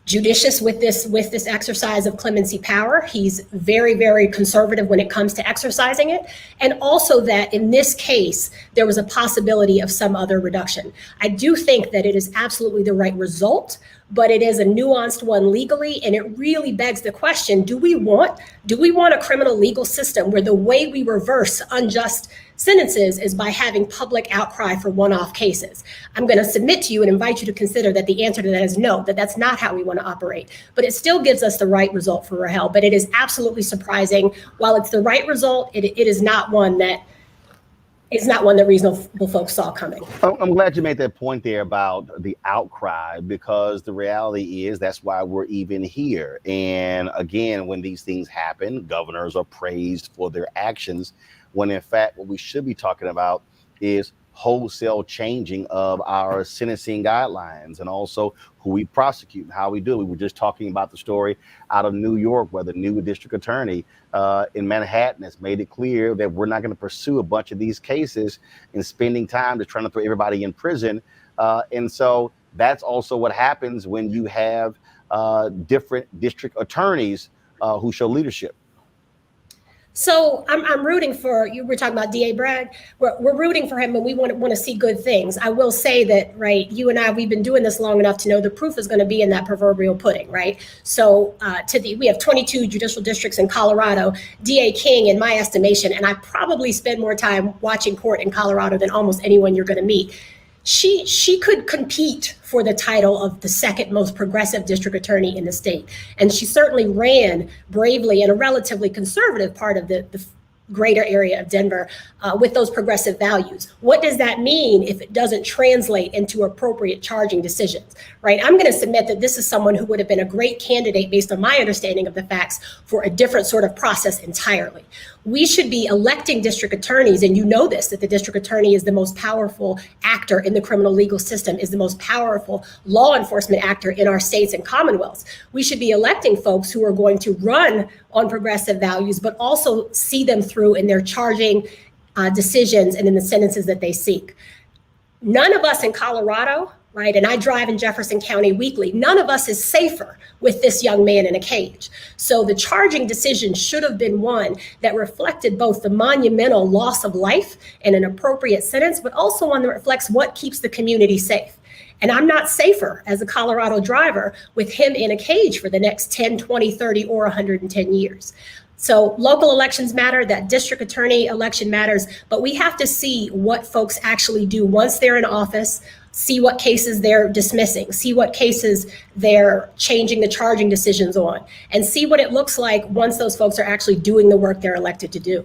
judicious with this exercise of clemency power. He's very, very conservative when it comes to exercising it. And also that in this case, there was a possibility of some other reduction. I do think that it is absolutely the right result, but it is a nuanced one legally. And it really begs the question, do we want a criminal legal system where the way we reverse unjust sentences is by having public outcry for one-off cases? I'm going to submit to you and invite you to consider that the answer to that is no, that's not how we want to operate. But it still gives us the right result for Rahel. But it is absolutely surprising. While it's the right result, it is not one that reasonable folks saw coming. I'm glad you made that point there about the outcry, because the reality is that's why we're even here. And again, when these things happen, governors are praised for their actions, when in fact what we should be talking about is wholesale changing of our sentencing guidelines and also who we prosecute and how we do it. We were just talking about the story out of New York where the new district attorney in Manhattan has made it clear that we're not going to pursue a bunch of these cases and spending time just trying to throw everybody in prison. And so that's also what happens when you have different district attorneys who show leadership. So I'm rooting for you. We're talking about DA Bragg. We're rooting for him, and we want to see good things. I will say that, right, you and I, we've been doing this long enough to know the proof is going to be in that proverbial pudding, right? So we have 22 judicial districts in Colorado. DA King, in my estimation, and I probably spend more time watching court in Colorado than almost anyone you're going to meet. She could compete for the title of the second most progressive district attorney in the state. And she certainly ran bravely in a relatively conservative part of the greater area of Denver with those progressive values. What does that mean if it doesn't translate into appropriate charging decisions, right? I'm going to submit that this is someone who would have been a great candidate based on my understanding of the facts for a different sort of process entirely. We should be electing district attorneys, and you know this, that the district attorney is the most powerful actor in the criminal legal system, is the most powerful law enforcement actor in our states and commonwealths. We should be electing folks who are going to run on progressive values, but also see them through in their charging decisions and in the sentences that they seek. None of us in Colorado, right, and I drive in Jefferson County weekly, none of us is safer with this young man in a cage. So the charging decision should have been one that reflected both the monumental loss of life and an appropriate sentence, but also one that reflects what keeps the community safe. And I'm not safer as a Colorado driver with him in a cage for the next 10, 20, 30, or 110 years. So local elections matter, that district attorney election matters, but we have to see what folks actually do once they're in office, see what cases they're dismissing, see what cases they're changing the charging decisions on, and see what it looks like once those folks are actually doing the work they're elected to do.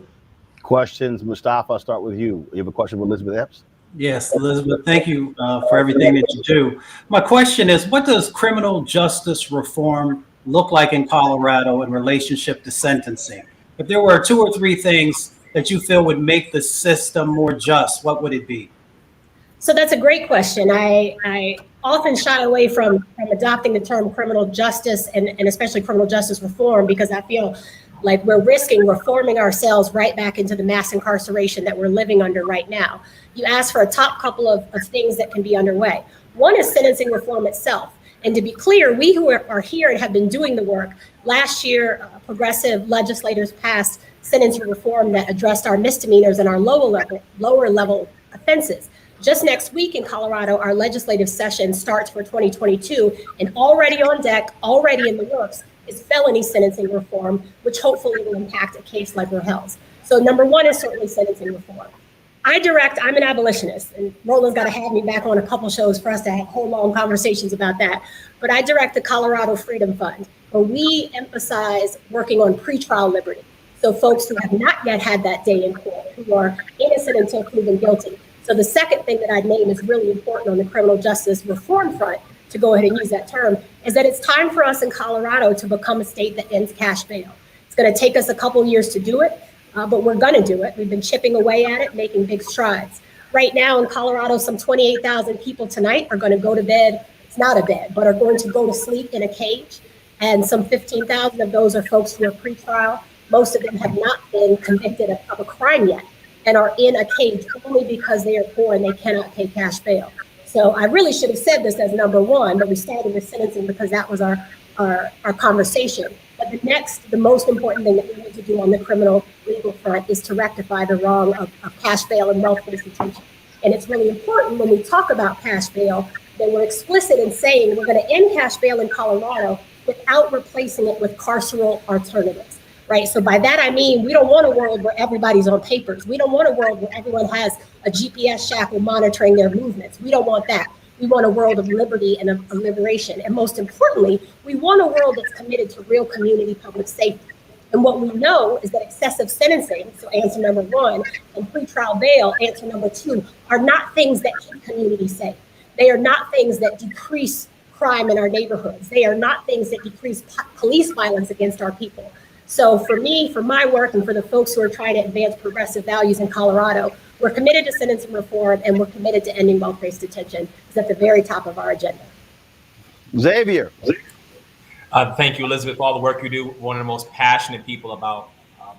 Questions, Mustafa, I'll start with you. You have a question for Elizabeth Epps? Yes, Elizabeth, thank you for everything that you do. My question is, what does criminal justice reform look like in Colorado in relationship to sentencing? If there were 2 or 3 things that you feel would make the system more just, what would it be? So that's a great question. I often shy away from adopting the term criminal justice and especially criminal justice reform, because I feel like we're risking reforming ourselves right back into the mass incarceration that we're living under right now. You asked for a top couple of things that can be underway. One is sentencing reform itself. And to be clear, we who are here and have been doing the work, last year, progressive legislators passed sentencing reform that addressed our misdemeanors and our lower level offenses. Just next week in Colorado, our legislative session starts for 2022, and already on deck, already in the works, is felony sentencing reform, which hopefully will impact a case like Herschel's. So number one is certainly sentencing reform. I'm an abolitionist, and Roland's got to have me back on a couple shows for us to have whole long conversations about that. But I direct the Colorado Freedom Fund, where we emphasize working on pretrial liberty. So folks who have not yet had that day in court, who are innocent until proven guilty. So the second thing that I'd name is really important on the criminal justice reform front, to go ahead and use that term, is that it's time for us in Colorado to become a state that ends cash bail. It's going to take us a couple years to do it. But we're going to do it. We've been chipping away at it, making big strides. Right now in Colorado, some 28,000 people tonight are going to go to bed. It's not a bed, but are going to go to sleep in a cage. And some 15,000 of those are folks who are pretrial. Most of them have not been convicted of a crime yet and are in a cage only because they are poor and they cannot pay cash bail. So I really should have said this as number one, but we started with sentencing because that was our conversation. But the most important thing that we need to do on the criminal legal front is to rectify the wrong of cash bail and welfare-based detention. And it's really important when we talk about cash bail that we're explicit in saying we're going to end cash bail in Colorado without replacing it with carceral alternatives, right? So by that I mean we don't want a world where everybody's on papers. We don't want a world where everyone has a GPS shackle monitoring their movements. We don't want that. We want a world of liberty and of liberation. And most importantly, we want a world that's committed to real community public safety. And what we know is that excessive sentencing, so answer number one, and pretrial bail, answer number two, are not things that keep communities safe. They are not things that decrease crime in our neighborhoods. They are not things that decrease police violence against our people. So for me, for my work, and for the folks who are trying to advance progressive values in Colorado, we're committed to sentencing reform, and we're committed to ending welfare-based detention. It's at the very top of our agenda. Xavier. Thank you, Elizabeth, for all the work you do. One of the most passionate people about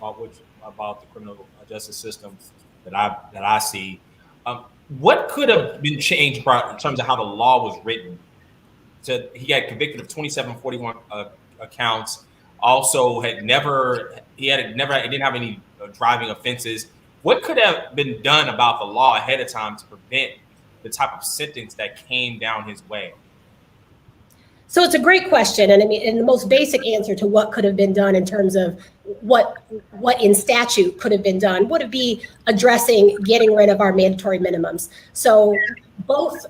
the criminal justice system that I see. What could have been changed in terms of how the law was written? So he got convicted of 2741 accounts. Also, he didn't have any driving offenses. What could have been done about the law ahead of time to prevent the type of sentence that came down his way? So it's a great question. And I mean, and the most basic answer to what could have been done in terms of what in statute could have been done would be addressing getting rid of our mandatory minimums. So both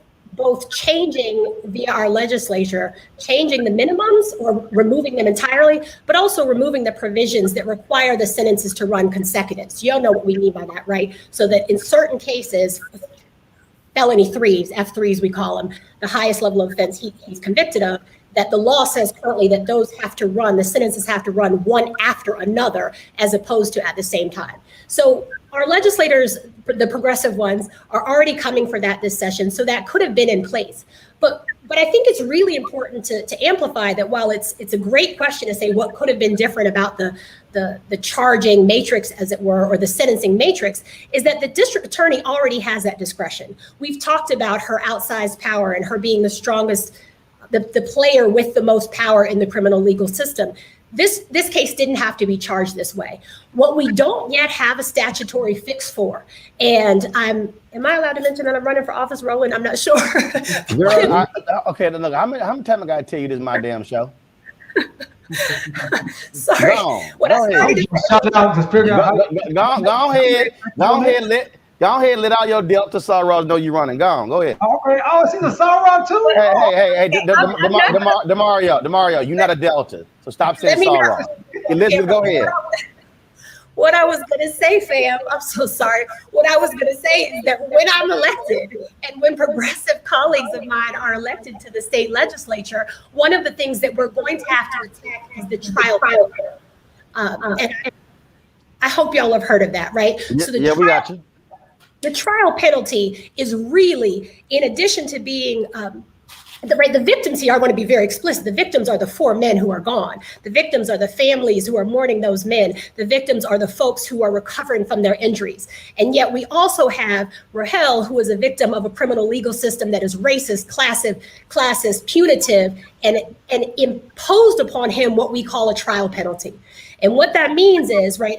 changing via our legislature, changing the minimums or removing them entirely, but also removing the provisions that require the sentences to run consecutive. So you all know what we mean by that, right? So that in certain cases, felony threes, F3s we call them, the highest level of offense he's convicted of, that the law says currently that those have to run, the sentences have to run one after another as opposed to at the same time. So our legislators, the progressive ones, are already coming for that this session, so that could have been in place. But I think it's really important to amplify that while it's a great question to say what could have been different about the charging matrix, as it were, or the sentencing matrix, is that the district attorney already has that discretion. We've talked about her outsized power and her being the strongest, the player with the most power in the criminal legal system. This case didn't have to be charged this way. What we don't yet have a statutory fix for, and am I allowed to mention that I'm running for office, Roland? I'm not sure. Girl, okay, look, how many times I gotta tell you this is my damn show? Sorry. Go ahead, let all your Delta sorrows know you're running. Go ahead. Okay. Oh, she's a sorrow too. Hey, Demario, you're not a Delta, so stop saying sorrow. Elizabeth, go ahead. What I was going to say, fam, I'm so sorry. What I was going to say is that when I'm elected and when progressive colleagues of mine are elected to the state legislature, one of the things that we're going to have to attack is the trial penalty. And I hope y'all have heard of that, right? So we got you. The trial penalty is really, in addition to being The victims here, I want to be very explicit. The victims are the 4 men who are gone. The victims are the families who are mourning those men. The victims are the folks who are recovering from their injuries. And yet we also have Herschel, who is a victim of a criminal legal system that is racist, classist, punitive, and imposed upon him what we call a trial penalty. And what that means is, right,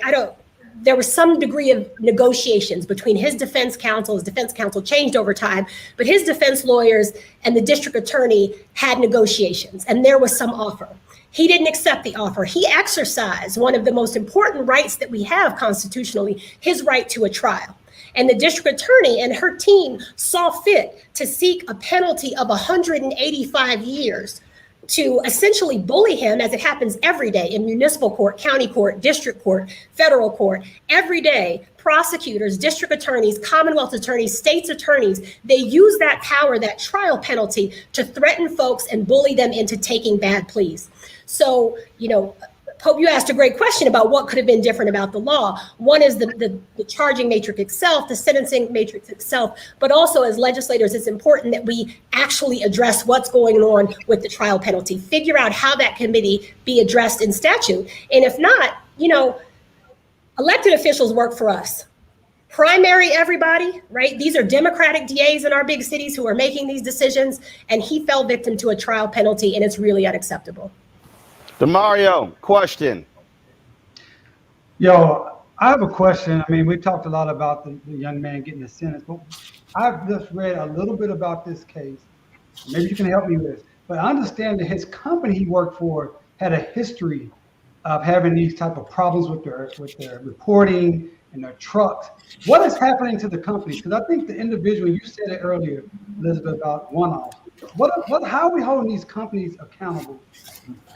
there was some degree of negotiations between his defense counsel. His defense counsel changed over time, but his defense lawyers and the district attorney had negotiations, and there was some offer. He didn't accept the offer. He exercised one of the most important rights that we have constitutionally, his right to a trial. And the district attorney and her team saw fit to seek a penalty of 185 years to essentially bully him, as it happens every day in municipal court, county court, district court, federal court. Every day, prosecutors, district attorneys, Commonwealth attorneys, states attorneys, they use that power, that trial penalty, to threaten folks and bully them into taking bad pleas. So, Pope, you asked a great question about what could have been different about the law. One is the charging matrix itself, the sentencing matrix itself, but also as legislators, it's important that we actually address what's going on with the trial penalty, figure out how that can be addressed in statute. And if not, elected officials work for us. Primary everybody, right? These are Democratic DAs in our big cities who are making these decisions, and he fell victim to a trial penalty, and it's really unacceptable. DeMario, question. Yo, I have a question. I mean, we talked a lot about the young man getting the sentence, but I've just read a little bit about this case. Maybe you can help me with this. But I understand that his company he worked for had a history of having these type of problems with their reporting and their trucks. What is happening to the companies? Because I think the individual, you said it earlier, Elizabeth, about one-off. How are we holding these companies accountable,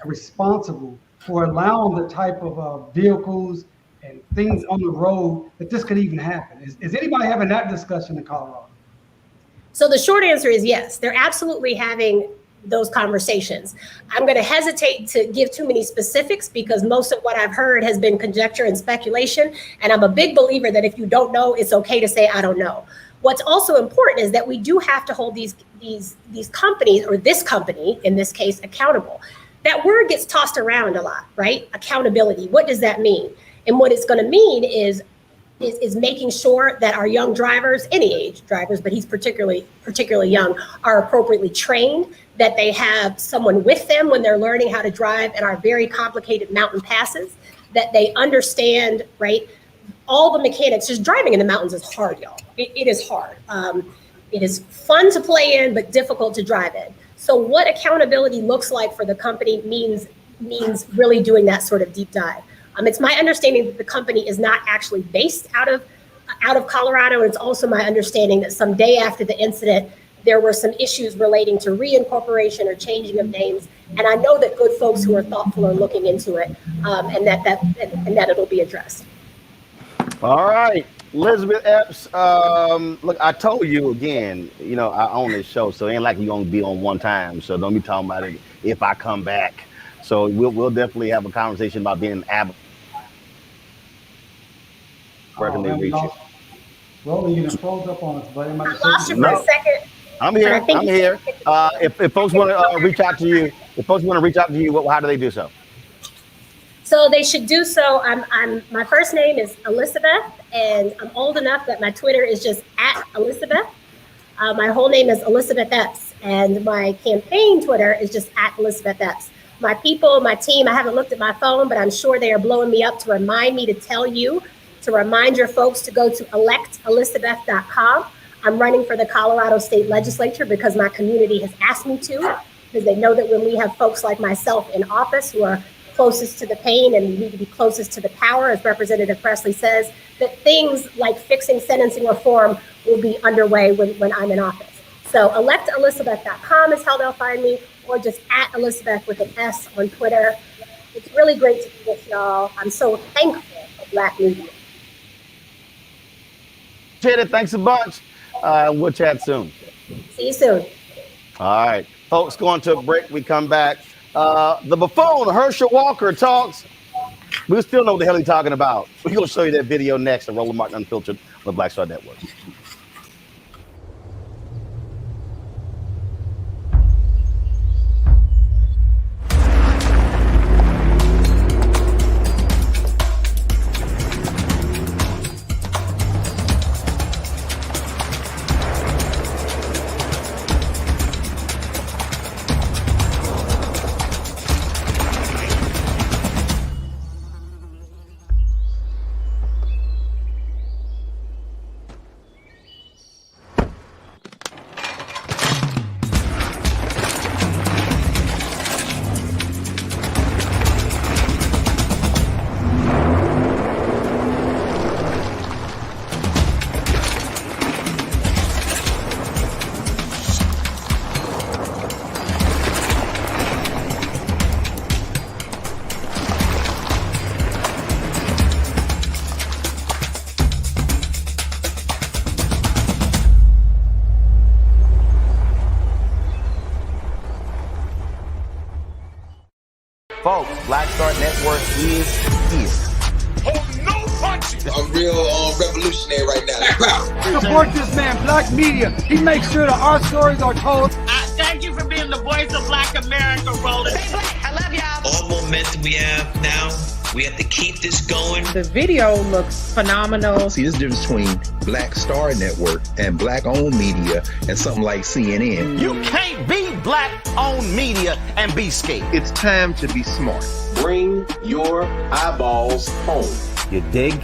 responsible for allowing the type of vehicles and things on the road that this could even happen? Is anybody having that discussion in Colorado? So the short answer is yes, they're absolutely having those conversations. I'm going to hesitate to give too many specifics because most of what I've heard has been conjecture and speculation. And I'm a big believer that if you don't know, it's okay to say, I don't know. What's also important is that we do have to hold these companies, or this company in this case, accountable. That word gets tossed around a lot, right? Accountability. What does that mean? And what it's going to mean is making sure that our young drivers, any age drivers, but he's particularly young, are appropriately trained, that they have someone with them when they're learning how to drive in our very complicated mountain passes, that they understand, right, all the mechanics. Just driving in the mountains is hard, y'all. It is hard. It is fun to play in, but difficult to drive in. So what accountability looks like for the company means really doing that sort of deep dive. It's my understanding that the company is not actually based out of Colorado. And it's also my understanding that some day after the incident, there were some issues relating to reincorporation or changing of names. And I know that good folks who are thoughtful are looking into it, and that it'll be addressed. All right, Elizabeth Epps. Look, I told you again, I own this show, so it ain't like you're gonna be on one time. So don't be talking about it if I come back. So we'll definitely have a conversation about being an advocate. Where can they reach you? Roland, you just froze up on us, buddy. I lost you for a second. I'm here. If folks want to reach out to you, how do they do so? So they should do so. My first name is Elizabeth, and I'm old enough that my Twitter is just @Elizabeth. My whole name is Elizabeth Epps, and my campaign Twitter is just @Elizabeth Epps. My people, my team, I haven't looked at my phone, but I'm sure they are blowing me up to remind me to tell you, to remind your folks to go to electelizabeth.com. I'm running for the Colorado State Legislature because my community has asked me to, because they know that when we have folks like myself in office who are closest to the pain and we need to be closest to the power, as Representative Presley says, that things like fixing sentencing reform will be underway when I'm in office. So electelizabeth.com is how they'll find me, or just @Elizabeth with an S on Twitter. It's really great to be with y'all. I'm so thankful for Black media. Appreciate it. Thanks a bunch. We'll chat soon. See you soon. All right. Folks, going to a break. We come back. The buffoon, Herschel Walker, talks. We still know what the hell he's talking about. We're going to show you that video next on Roland Martin Unfiltered on the Black Star Network. Folks, Black Star Network is here. I'm real revolutionary right now. Support this man, Black Media. He makes sure that our stories are told. Thank you for being the voice of Black America, Roland. Stay black. I love y'all. All momentum we have now, we have to keep this going. The video looks phenomenal. See, there's a difference between Black Star Network and black-owned media and something like CNN. You can't be black-owned media and be scared. It's time to be smart. Bring your eyeballs home. You dig?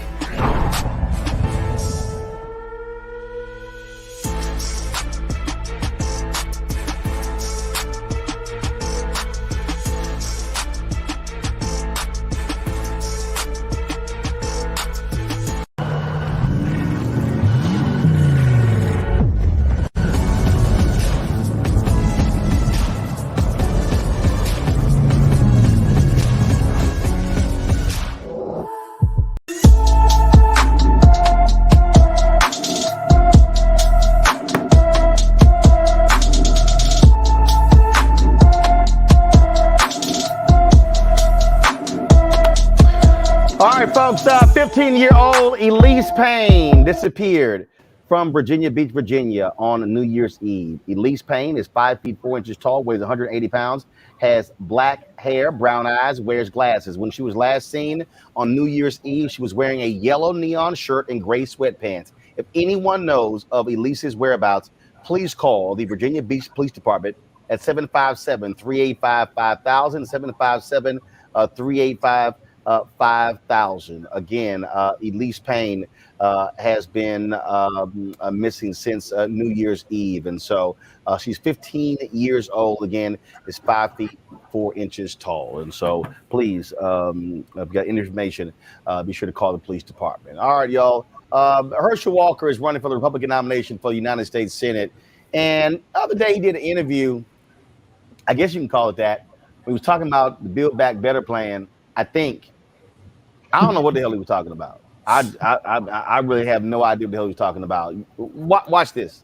Folks, 15-year-old Elise Payne disappeared from Virginia Beach, Virginia on New Year's Eve. Elise Payne is 5 feet 4 inches tall, weighs 180 pounds, has black hair, brown eyes, wears glasses. When she was last seen on New Year's Eve, she was wearing a yellow neon shirt and gray sweatpants. If anyone knows of Elise's whereabouts, please call the Virginia Beach Police Department at 757-385-5000, 757-385-5000. Again, Elise Payne has been missing since New Year's Eve. And so she's 15 years old, again, is 5 feet 4 inches tall. And so please, if you got any information, be sure to call the police department. All right, y'all. Herschel Walker is running for the Republican nomination for the United States Senate. And the other day he did an interview, I guess you can call it that. He was talking about the Build Back Better plan. I don't know what the hell he was talking about. I really have no idea what the hell he was talking about. Watch this.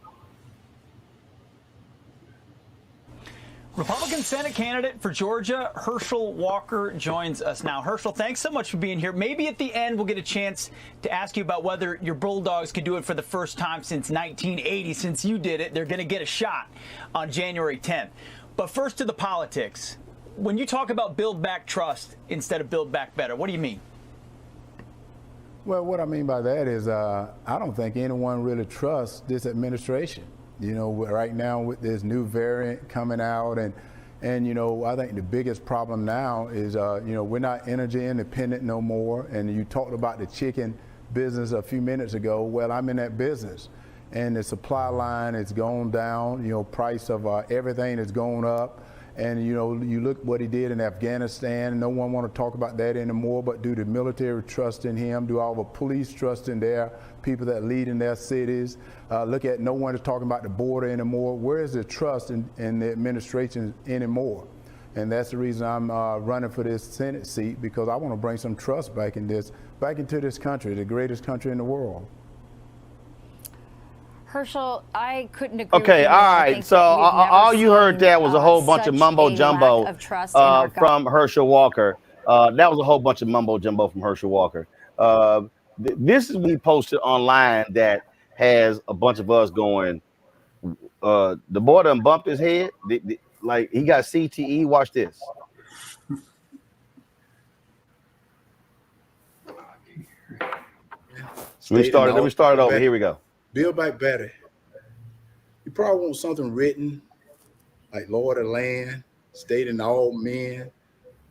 Republican Senate candidate for Georgia, Herschel Walker, joins us now. Herschel, thanks so much for being here. Maybe at the end we'll get a chance to ask you about whether your Bulldogs can do it for the first time since 1980. Since you did it, they're going to get a shot on January 10th. But first to the politics. When you talk about build back trust instead of build back better, what do you mean? Well, what I mean by that is I don't think anyone really trusts this administration. You know, right now with this new variant coming out and you know, I think the biggest problem now is, you know, we're not energy independent no more. And you talked about the chicken business a few minutes ago. Well, I'm in that business. And the supply line has gone down, you know, price of everything has gone up. And, you know, you look what he did in Afghanistan. No one want to talk about that anymore, but do the military trust in him? Do all the police trust in their people that lead in their cities? Look at no one is talking about the border anymore. Where is the trust in the administration anymore? And that's the reason I'm running for this Senate seat, because I want to bring some trust back into this country, the greatest country in the world. Herschel, I couldn't agree with Okay, you. all right. So all you heard there was a whole bunch of mumbo jumbo from Herschel Walker. That was a whole bunch of mumbo jumbo from Herschel Walker. This is we posted online that has a bunch of us going, the boy done bumped his head. Like he got CTE. Watch this. Let me start it over. Here we go. Build Back Better. You probably want something written like Lord of the Land, stating all men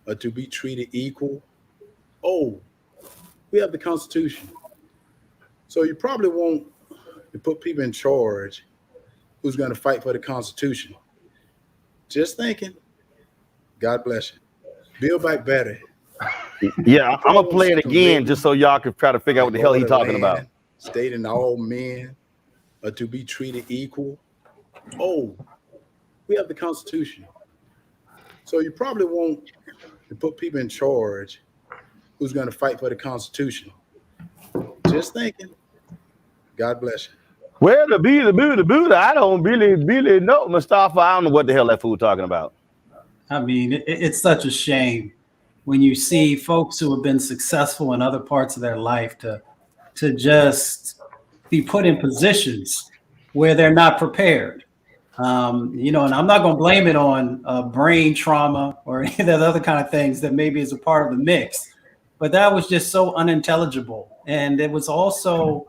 are to be treated equal. Oh, we have the Constitution. So you probably want to put people in charge who's going to fight for the Constitution. Just thinking. God bless you. Build Back Better. Yeah, I'm going to play it again just so y'all can try to figure out what the hell he's talking about. Stating all men are to be treated equal. Oh, we have the Constitution. So you probably want to put people in charge who's going to fight for the Constitution. Just thinking. God bless you. Well, the Buddha, I don't really know, Mustafa. I don't know what the hell that fool talking about. I mean, it's such a shame when you see folks who have been successful in other parts of their life to just be put in positions where they're not prepared. And I'm not going to blame it on brain trauma or any of that other kind of things that maybe is a part of the mix, but that was just so unintelligible. And it was also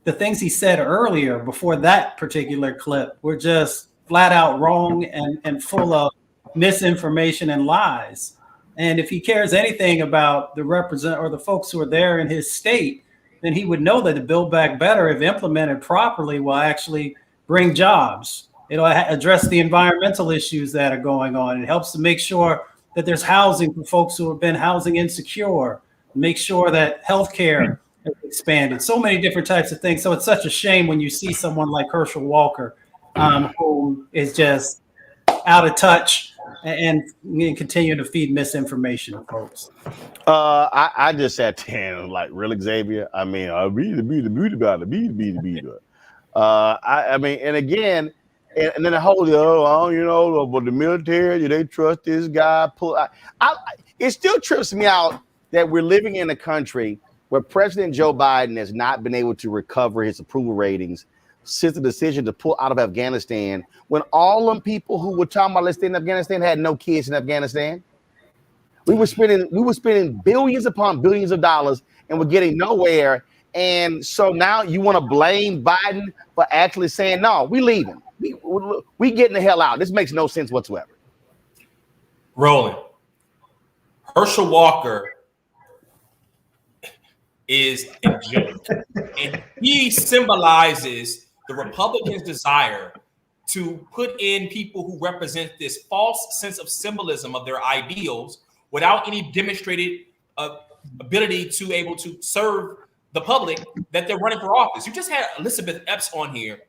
the things he said earlier before that particular clip were just flat out wrong and full of misinformation and lies. And if he cares anything about the folks who are there in his state, then he would know that the Build Back Better, if implemented properly, will actually bring jobs. It'll address the environmental issues that are going on. It helps to make sure that there's housing for folks who have been housing insecure, make sure that healthcare is expanded, so many different types of things. So it's such a shame when you see someone like Herschel Walker, who is just out of touch and continue to feed misinformation to folks. I just sat there and like, really, Xavier? I mean, I mean, and again, and then the whole, but the military, do they trust this guy? It still trips me out that we're living in a country where President Joe Biden has not been able to recover his approval ratings since the decision to pull out of Afghanistan, when all them people who were talking about let's stay in Afghanistan had no kids in Afghanistan. We were spending billions upon billions of dollars and we're getting nowhere. And so now you want to blame Biden for actually saying, no, we leaving. We getting the hell out. This makes no sense whatsoever. Roland, Herschel Walker is a joke. And he symbolizes the Republicans' desire to put in people who represent this false sense of symbolism of their ideals without any demonstrated ability to able to serve the public that they're running for office. You just had Elizabeth Epps on here,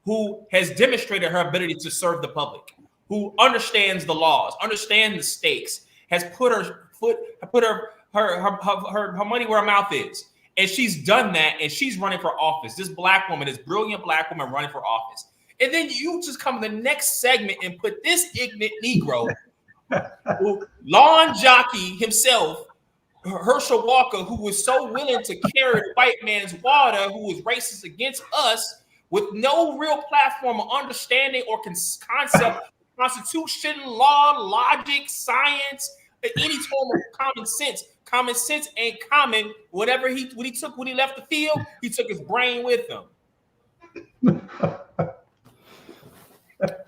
who has demonstrated her ability to serve the public, who understands the laws, understands the stakes, has put her money where her mouth is. And she's done that, and she's running for office. This black woman, this brilliant black woman running for office. And then you just come in the next segment and put this ignorant Negro, lawn jockey himself, Herschel Walker, who was so willing to carry the white man's water, who was racist against us, with no real platform of understanding or concept, constitution, law, logic, science, any form of common sense. Common sense ain't common. When he left the field, he took his brain with him.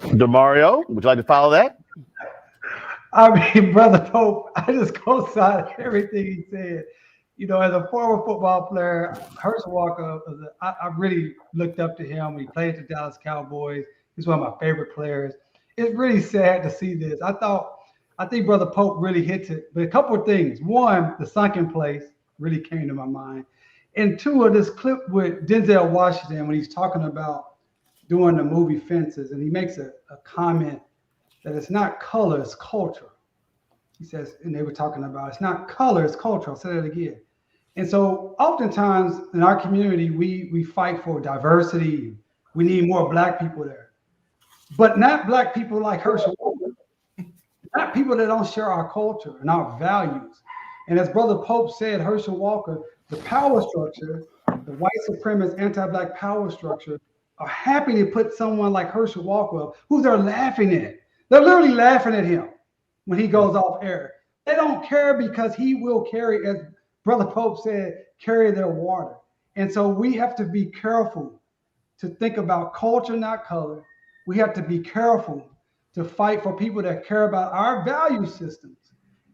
DeMario, would you like to follow that? I mean, Brother Pope, I just co-sign everything he said. As a former football player, Herschel Walker, I really looked up to him when he played at the Dallas Cowboys. He's one of my favorite players. It's really sad to see this. I think Brother Pope really hits it. But a couple of things. One, the sunken place really came to my mind. And two, of this clip with Denzel Washington when he's talking about doing the movie Fences, and he makes a comment that it's not color, it's culture. He says, and they were talking about it's not color, it's culture. I'll say that again. And so oftentimes in our community, we fight for diversity. We need more black people there. But not black people like Herschel Walker, not people that don't share our culture and our values. And as Brother Pope said, Herschel Walker, the power structure, the white supremacist anti-black power structure, are happy to put someone like Herschel Walker up, who they're laughing at. They're literally laughing at him when he goes off air. They don't care because he will carry, as Brother Pope said, carry their water. And so we have to be careful to think about culture, not color. We have to be careful to fight for people that care about our value systems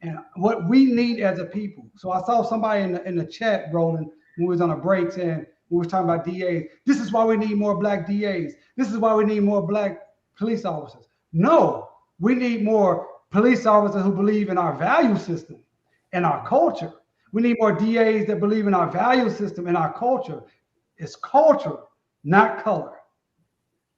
and what we need as a people. So I saw somebody in the chat, Roland, when we was on a break saying, we were talking about DAs. This is why we need more black DAs. This is why we need more black police officers. No, we need more police officers who believe in our value system and our culture. We need more DAs that believe in our value system and our culture. It's culture, not color.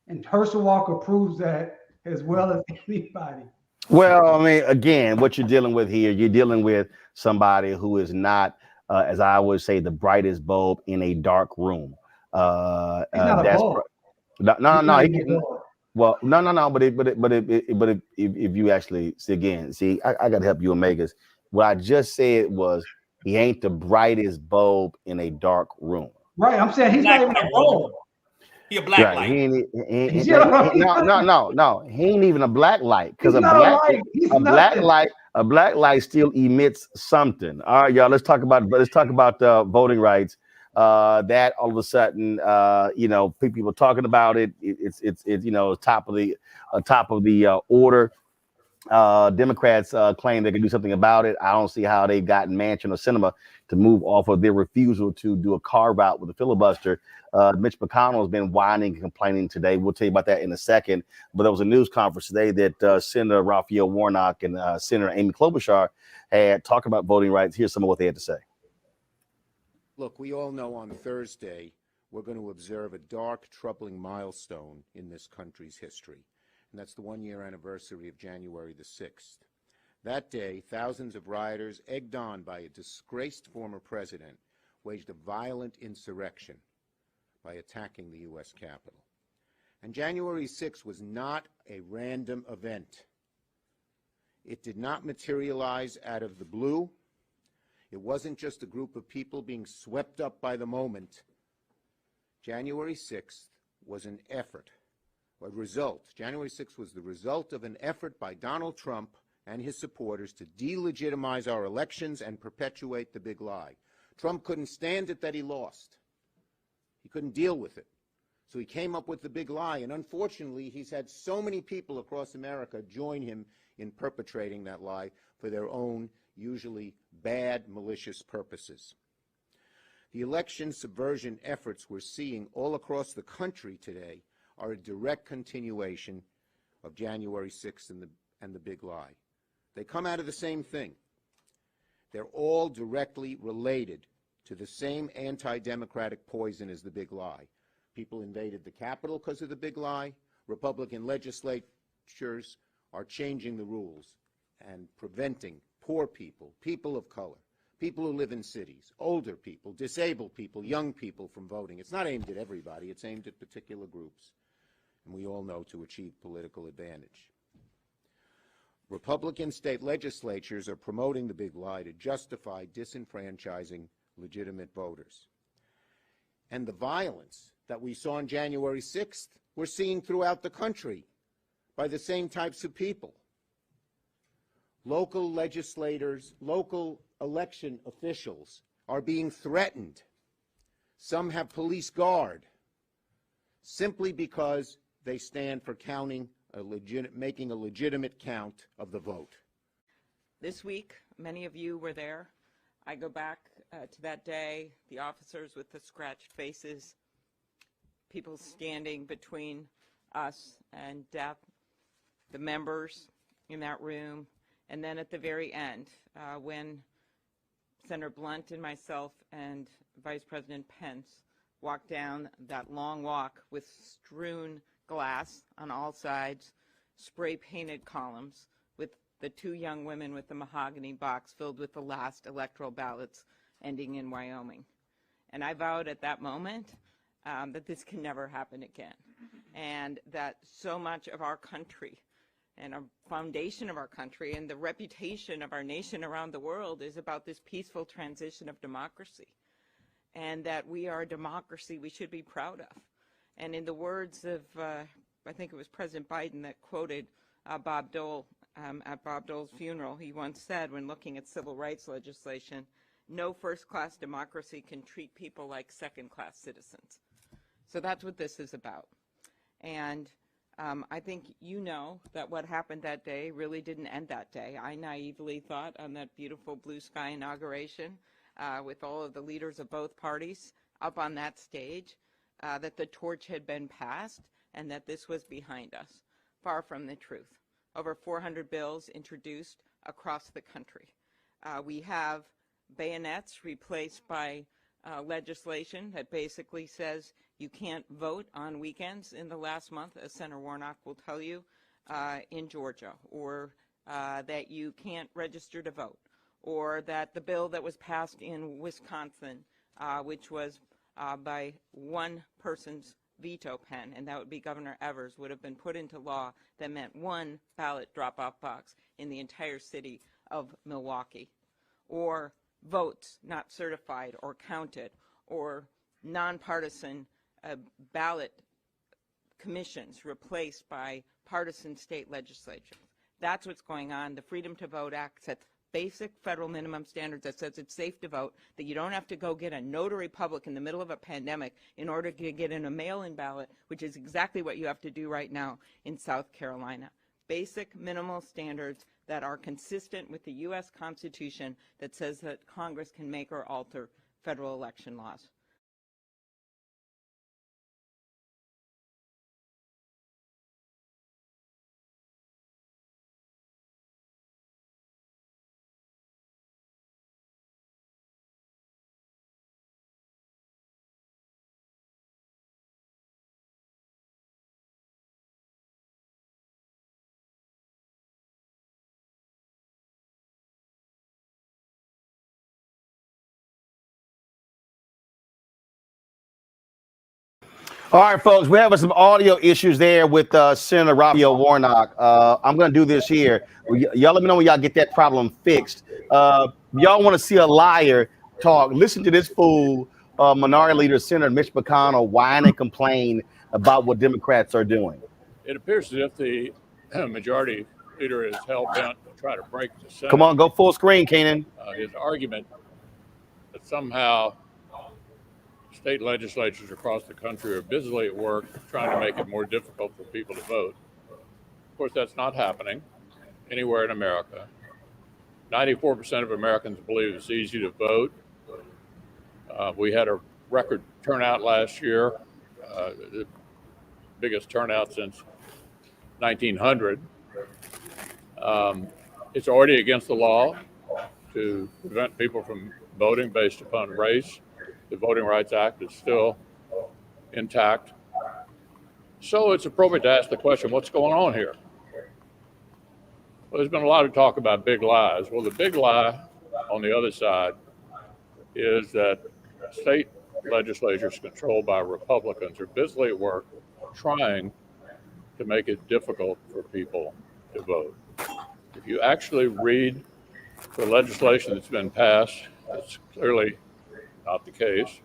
And Herschel Walker proves that as well as anybody. Well, I mean, again, what you're dealing with here, you're dealing with somebody who is not, as I would say, the brightest bulb in a dark room. He's not a bulb. No. But if you actually see, I got to help you Omegas. What I just said was he ain't the brightest bulb in a dark room. Right. I'm saying he's not even a bulb. He a black light. He ain't even a black light, because a black light still emits something. All right, y'all. Let's talk about voting rights. That all of a sudden, people talking about it. It's top of the order. Democrats claim they can do something about it. I don't see how they've gotten Manchin or Sinema to move off of their refusal to do a carve out with a filibuster. Mitch McConnell has been whining and complaining today. We'll tell you about that in a second. But there was a news conference today that Senator Raphael Warnock and Senator Amy Klobuchar had talked about voting rights. Here's some of what they had to say. Look, we all know on Thursday we're going to observe a dark, troubling milestone in this country's history. And that's the one-year anniversary of January the 6th. That day, thousands of rioters, egged on by a disgraced former president, waged a violent insurrection by attacking the U.S. Capitol. And January 6th was not a random event. It did not materialize out of the blue. It wasn't just a group of people being swept up by the moment. January 6th was an effort. January 6th was the result of an effort by Donald Trump and his supporters to delegitimize our elections and perpetuate the big lie. Trump couldn't stand it that he lost. He couldn't deal with it. So he came up with the big lie, and unfortunately, he's had so many people across America join him in perpetrating that lie for their own, usually bad, malicious purposes. The election subversion efforts we're seeing all across the country today are a direct continuation of January 6th and the big lie. They come out of the same thing. They're all directly related to the same anti-democratic poison as the big lie. People invaded the Capitol because of the big lie. Republican legislatures are changing the rules and preventing poor people, people of color, people who live in cities, older people, disabled people, young people from voting. It's not aimed at everybody. It's aimed at particular groups. And we all know to achieve political advantage. Republican state legislatures are promoting the big lie to justify disenfranchising legitimate voters. And the violence that we saw on January 6th, we're seeing throughout the country by the same types of people. Local legislators, local election officials are being threatened. Some have police guard simply because they stand for making a legitimate count of the vote. This week, many of you were there. I go back to that day, the officers with the scratched faces, people standing between us and death, the members in that room, and then at the very end, when Senator Blunt and myself and Vice President Pence walked down that long walk with strewn glass on all sides, spray-painted columns, with the two young women with the mahogany box filled with the last electoral ballots ending in Wyoming. And I vowed at that moment that this can never happen again, and that so much of our country and our foundation of our country and the reputation of our nation around the world is about this peaceful transition of democracy, and that we are a democracy we should be proud of. And in the words of, I think it was President Biden that quoted Bob Dole at Bob Dole's funeral, he once said, when looking at civil rights legislation, no first-class democracy can treat people like second-class citizens. So that's what this is about. And I think you know that what happened that day really didn't end that day. I naively thought on that beautiful blue sky inauguration with all of the leaders of both parties up on that stage, that the torch had been passed and that this was behind us. Far from the truth. Over 400 bills introduced across the country. We have bayonets replaced by legislation that basically says you can't vote on weekends in the last month, as Senator Warnock will tell you, in Georgia, or that you can't register to vote, or that the bill that was passed in Wisconsin, which was by one person's veto pen, and that would be Governor Evers, would have been put into law that meant one ballot drop-off box in the entire city of Milwaukee. or votes not certified or counted, or nonpartisan ballot commissions replaced by partisan state legislatures. That's what's going on. The Freedom to Vote Act sets basic federal minimum standards that says it's safe to vote, that you don't have to go get a notary public in the middle of a pandemic in order to get in a mail-in ballot, which is exactly what you have to do right now in South Carolina. Basic minimal standards that are consistent with the U.S. Constitution that says that Congress can make or alter federal election laws. All right, folks, we're having some audio issues there with Senator Raphael Warnock. I'm going to do this here. Y'all let me know when y'all get that problem fixed. Y'all want to see a liar talk. Listen to this fool, Minority Leader Senator Mitch McConnell, whine and complain about what Democrats are doing. It appears as if the Majority Leader is hell-bent to try to break the Senate. Come on, go full screen, Keenan. His argument that somehow state legislatures across the country are busily at work trying to make it more difficult for people to vote. Of course, that's not happening anywhere in America. 94% of Americans believe it's easy to vote. We had a record turnout last year, the biggest turnout since 1900. It's already against the law to prevent people from voting based upon race. The Voting Rights Act is still intact. So it's appropriate to ask the question, what's going on here? Well, there's been a lot of talk about big lies. Well, the big lie on the other side is that state legislatures controlled by Republicans are busily at work trying to make it difficult for people to vote. If you actually read the legislation that's been passed, it's clearly not the case.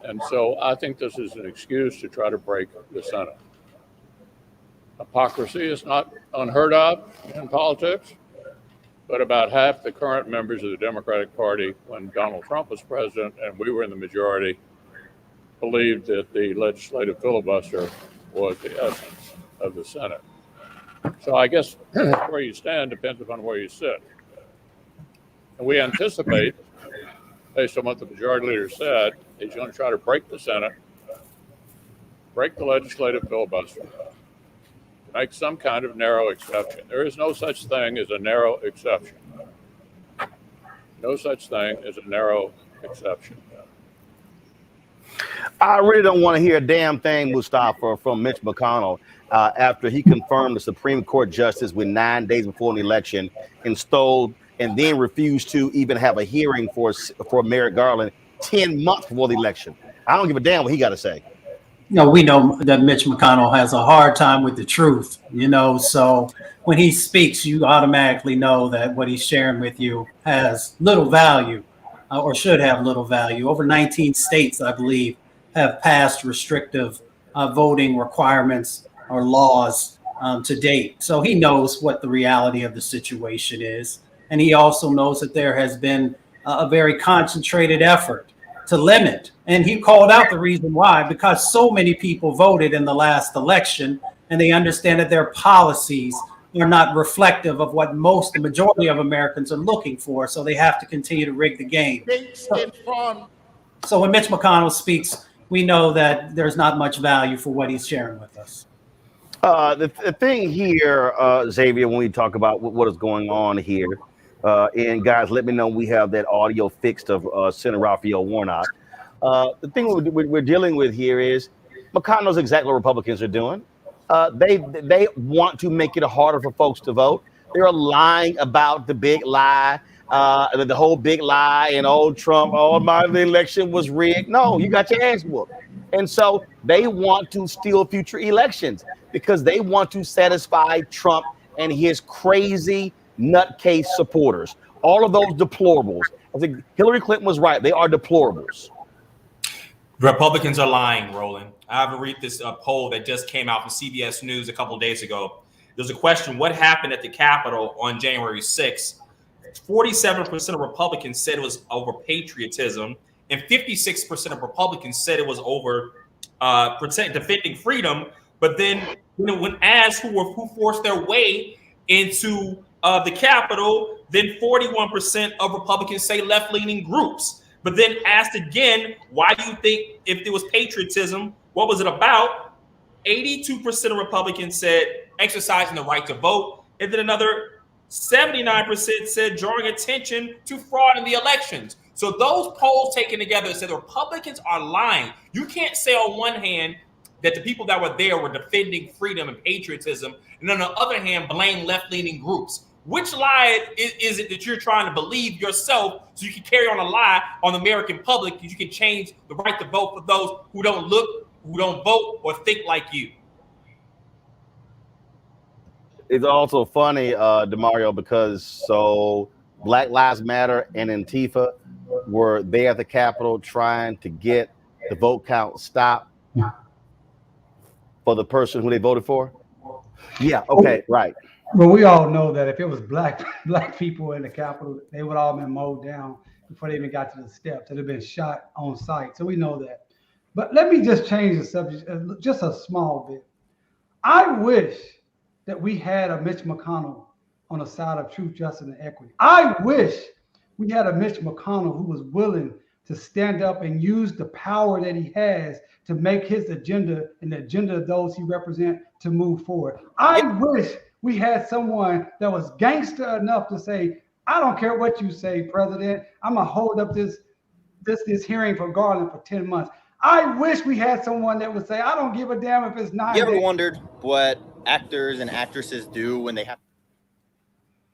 And so I think this is an excuse to try to break the Senate. Hypocrisy is not unheard of in politics, but about half the current members of the Democratic Party, when Donald Trump was president and we were in the majority, believed that the legislative filibuster was the essence of the Senate. So I guess where you stand depends upon where you sit. And we anticipate, based on what the Majority Leader said, he's going to try to break the Senate, break the legislative filibuster, make some kind of narrow exception. There is no such thing as a narrow exception. No such thing as a narrow exception. I really don't want to hear a damn thing, Mustafa, from Mitch McConnell after he confirmed the Supreme Court justice with 9 days before an election and then refused to even have a hearing for Merrick Garland 10 months before the election. I don't give a damn what he got to say. We know that Mitch McConnell has a hard time with the truth, so when he speaks, you automatically know that what he's sharing with you has little value or should have little value. Over 19 states, I believe, have passed restrictive voting requirements or laws to date. So he knows what the reality of the situation is. And he also knows that there has been a very concentrated effort to limit. And he called out the reason why, because so many people voted in the last election, and they understand that their policies are not reflective of what the majority of Americans are looking for. So they have to continue to rig the game. So when Mitch McConnell speaks, we know that there's not much value for what he's sharing with us. The thing here, Xavier, when we talk about what is going on here, and guys, let me know we have that audio fixed of Senator Raphael Warnock. The thing we're dealing with here is McConnell knows exactly what Republicans are doing. They want to make it harder for folks to vote. They're lying about the big lie, the whole big lie, and old Trump, the election was rigged. No, you got your ass whooped. And so they want to steal future elections because they want to satisfy Trump and his crazy nutcase supporters. all of those deplorables. I think Hillary Clinton was right. They are deplorables. Republicans are lying, Roland. I have to read this poll that just came out from CBS News a couple of days ago. There's a question, what happened at the Capitol on January 6th? 47% of Republicans said it was over patriotism, and 56% of Republicans said it was over defending freedom. But then, when asked who forced their way into the Capitol, then 41% of Republicans say left-leaning groups. But then asked again, why do you think if there was patriotism, what was it about? 82% of Republicans said exercising the right to vote. And then another 79% said drawing attention to fraud in the elections. So those polls taken together said the Republicans are lying. You can't say on one hand that the people that were there were defending freedom and patriotism, and on the other hand, blame left-leaning groups. Which lie is it that you're trying to believe yourself so you can carry on a lie on the American public that you can change the right to vote for those who don't look, who don't vote, or think like you? It's also funny, DeMario, because so Black Lives Matter and Antifa were there at the Capitol trying to get the vote count stopped for the person who they voted for. Yeah. Okay. Right. Well, we all know that if it was black people in the Capitol, they would all been mowed down before they even got to the steps. They'd have been shot on sight. So we know that. But let me just change the subject just a small bit. I wish that we had a Mitch McConnell on the side of truth, justice, and equity. I wish we had a Mitch McConnell who was willing to stand up and use the power that he has to make his agenda and the agenda of those he represents to move forward. I wish we had someone that was gangster enough to say, I don't care what you say, President. I'm going to hold up this hearing for Garland for 10 months. I wish we had someone that would say, I don't give a damn if it's 9 days. You ever wondered what actors and actresses do when they have...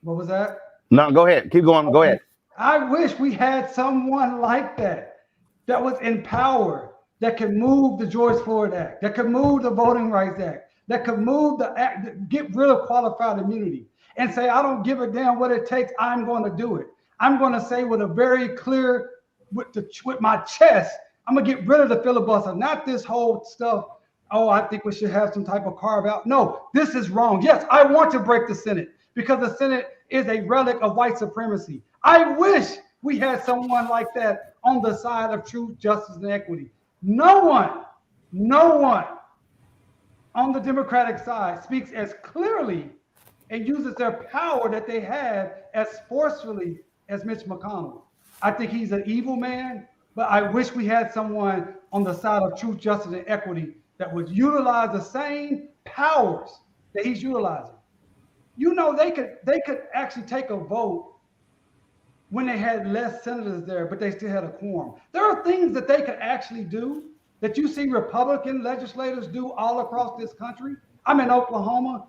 What was that? No, go ahead. Keep going. Go ahead. I wish we had someone like that was in power, that could move the George Floyd Act, that could move the Voting Rights Act, that could move the act, get rid of qualified immunity, and say, I don't give a damn what it takes. I'm going to do it. I'm going to say with a very clear, with my chest, I'm going to get rid of the filibuster, not this whole stuff. Oh, I think we should have some type of carve out. No, this is wrong. Yes, I want to break the Senate because the Senate is a relic of white supremacy. I wish we had someone like that on the side of truth, justice, and equity. No one on the Democratic side speaks as clearly and uses their power that they have as forcefully as Mitch McConnell. I think he's an evil man, but I wish we had someone on the side of truth, justice, and equity that would utilize the same powers that he's utilizing. You know, they could actually take a vote when they had less senators there, but they still had a quorum. There are things that they could actually do that you see Republican legislators do all across this country. I'm in Oklahoma,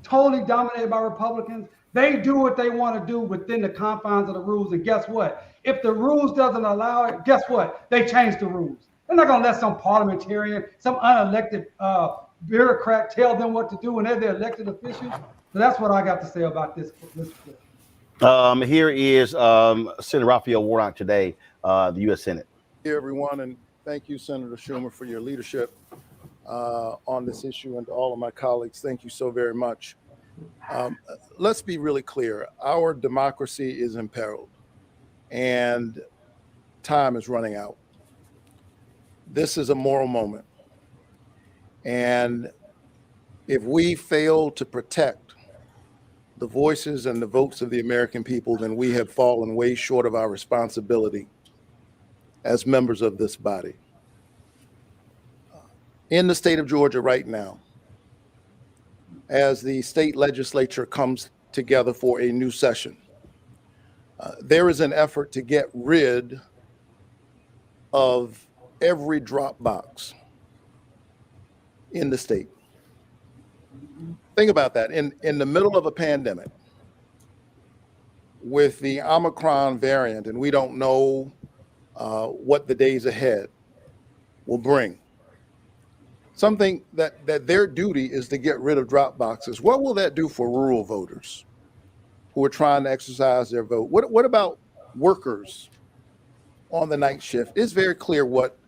totally dominated by Republicans. They do what they want to do within the confines of the rules. And guess what? If the rules doesn't allow it, guess what? They change the rules. They're not going to let some parliamentarian, some unelected bureaucrat tell them what to do when they're the elected officials. So that's what I got to say about this. Here is Senator Raphael Warnock today, the U.S. Senate. Hey, everyone, and thank you, Senator Schumer, for your leadership on this issue, and to all of my colleagues, thank you so very much. Let's be really clear. Our democracy is imperiled, and time is running out. This is a moral moment, and if we fail to protect the voices and the votes of the American people, then we have fallen way short of our responsibility as members of this body. In the state of Georgia right now, as the state legislature comes together for a new session, there is an effort to get rid of every drop box in the state. Think about that. In the middle of a pandemic with the Omicron variant, and we don't know what the days ahead will bring, something that their duty is to get rid of drop boxes. What will that do for rural voters who are trying to exercise their vote. What about workers on the night shift? It's very clear what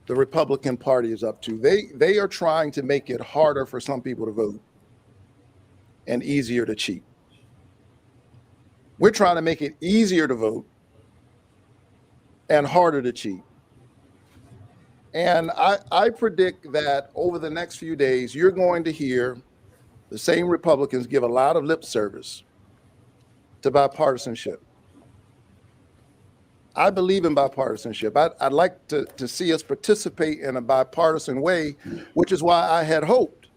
the Republican Party is up to. They are trying to make it harder for some people to vote and easier to cheat. We're trying to make it easier to vote and harder to cheat. And I predict that over the next few days, you're going to hear the same Republicans give a lot of lip service to bipartisanship. I believe in bipartisanship. I'd like to see us participate in a bipartisan way, which is why I had hoped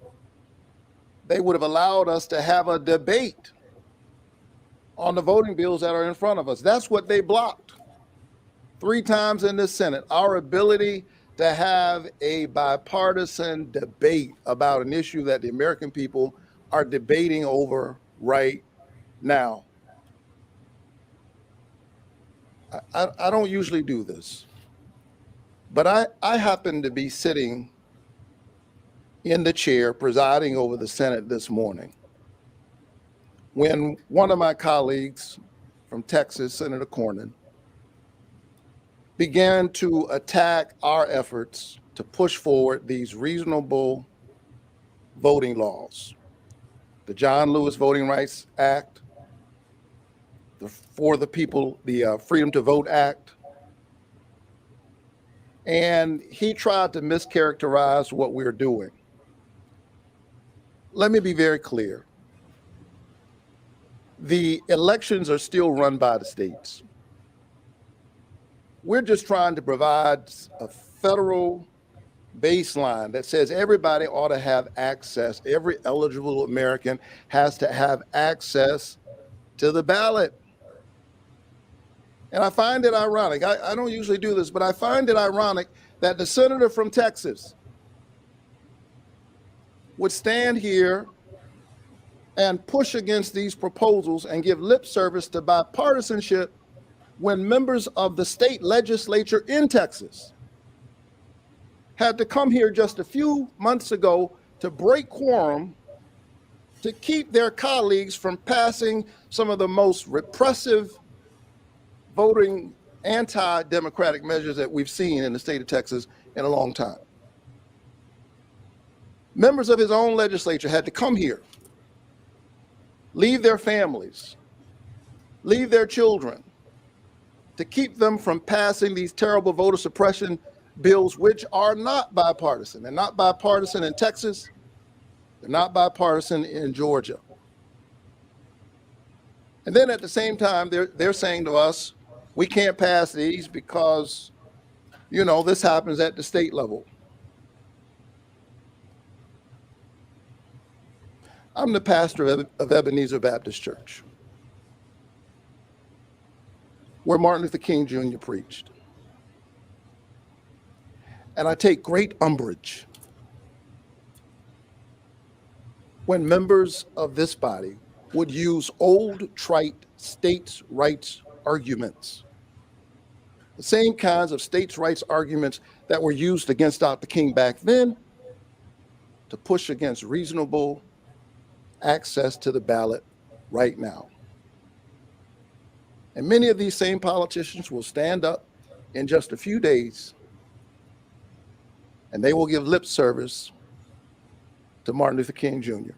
they would have allowed us to have a debate on the voting bills that are in front of us. That's what they blocked 3 times in the Senate, our ability to have a bipartisan debate about an issue that the American people are debating over right now. I don't usually do this, but I happen to be sitting in the chair presiding over the Senate this morning when one of my colleagues from Texas, Senator Cornyn, began to attack our efforts to push forward these reasonable voting laws. The John Lewis Voting Rights Act, the For the People, the Freedom to Vote Act. And he tried to mischaracterize what we're doing. Let me be very clear. The elections are still run by the states. We're just trying to provide a federal baseline that says everybody ought to have access. Every eligible American has to have access to the ballot. And I find it ironic. I don't usually do this, but I find it ironic that the senator from Texas would stand here and push against these proposals and give lip service to bipartisanship when members of the state legislature in Texas had to come here just a few months ago to break quorum to keep their colleagues from passing some of the most repressive voting anti-democratic measures that we've seen in the state of Texas in a long time. Members of his own legislature had to come here, leave their families, leave their children, to keep them from passing these terrible voter suppression bills, which are not bipartisan. They're not bipartisan in Texas. They're not bipartisan in Georgia. And then at the same time, they're saying to us, we can't pass these because, you know, this happens at the state level. I'm the pastor of Ebenezer Baptist Church, where Martin Luther King Jr. preached. And I take great umbrage when members of this body would use old, trite states' rights arguments, the same kinds of states' rights arguments that were used against Dr. King back then, to push against reasonable access to the ballot right now. And many of these same politicians will stand up in just a few days and they will give lip service to Martin Luther King Jr.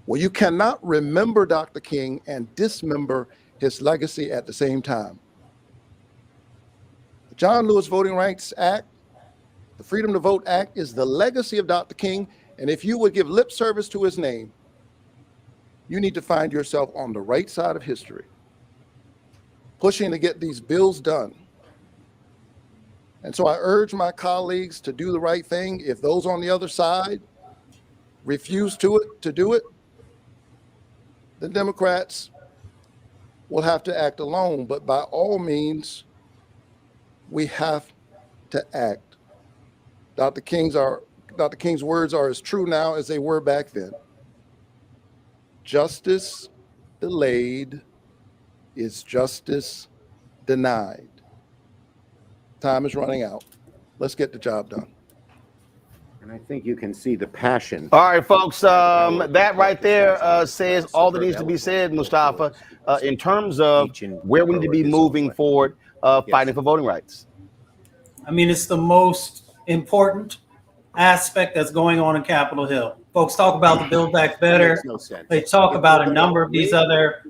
Well, you cannot remember Dr. King and dismember his legacy at the same time. The John Lewis Voting Rights Act, the Freedom to Vote Act, is the legacy of Dr. King. And if you would give lip service to his name, you need to find yourself on the right side of history, pushing to get these bills done. And so I urge my colleagues to do the right thing. If those on the other side refuse to do it, the Democrats will have to act alone. But by all means, we have to act. Dr. King's words are as true now as they were back then. Justice delayed is justice denied. Time is running out. Let's get the job done. And I think you can see the passion. All right, folks. That right there says all that needs to be said, Mustafa, in terms of where we need to be moving forward, fighting for voting rights. I mean, it's the most important aspect that's going on in Capitol Hill. Folks talk about the Build Back Better. They talk about a number of these other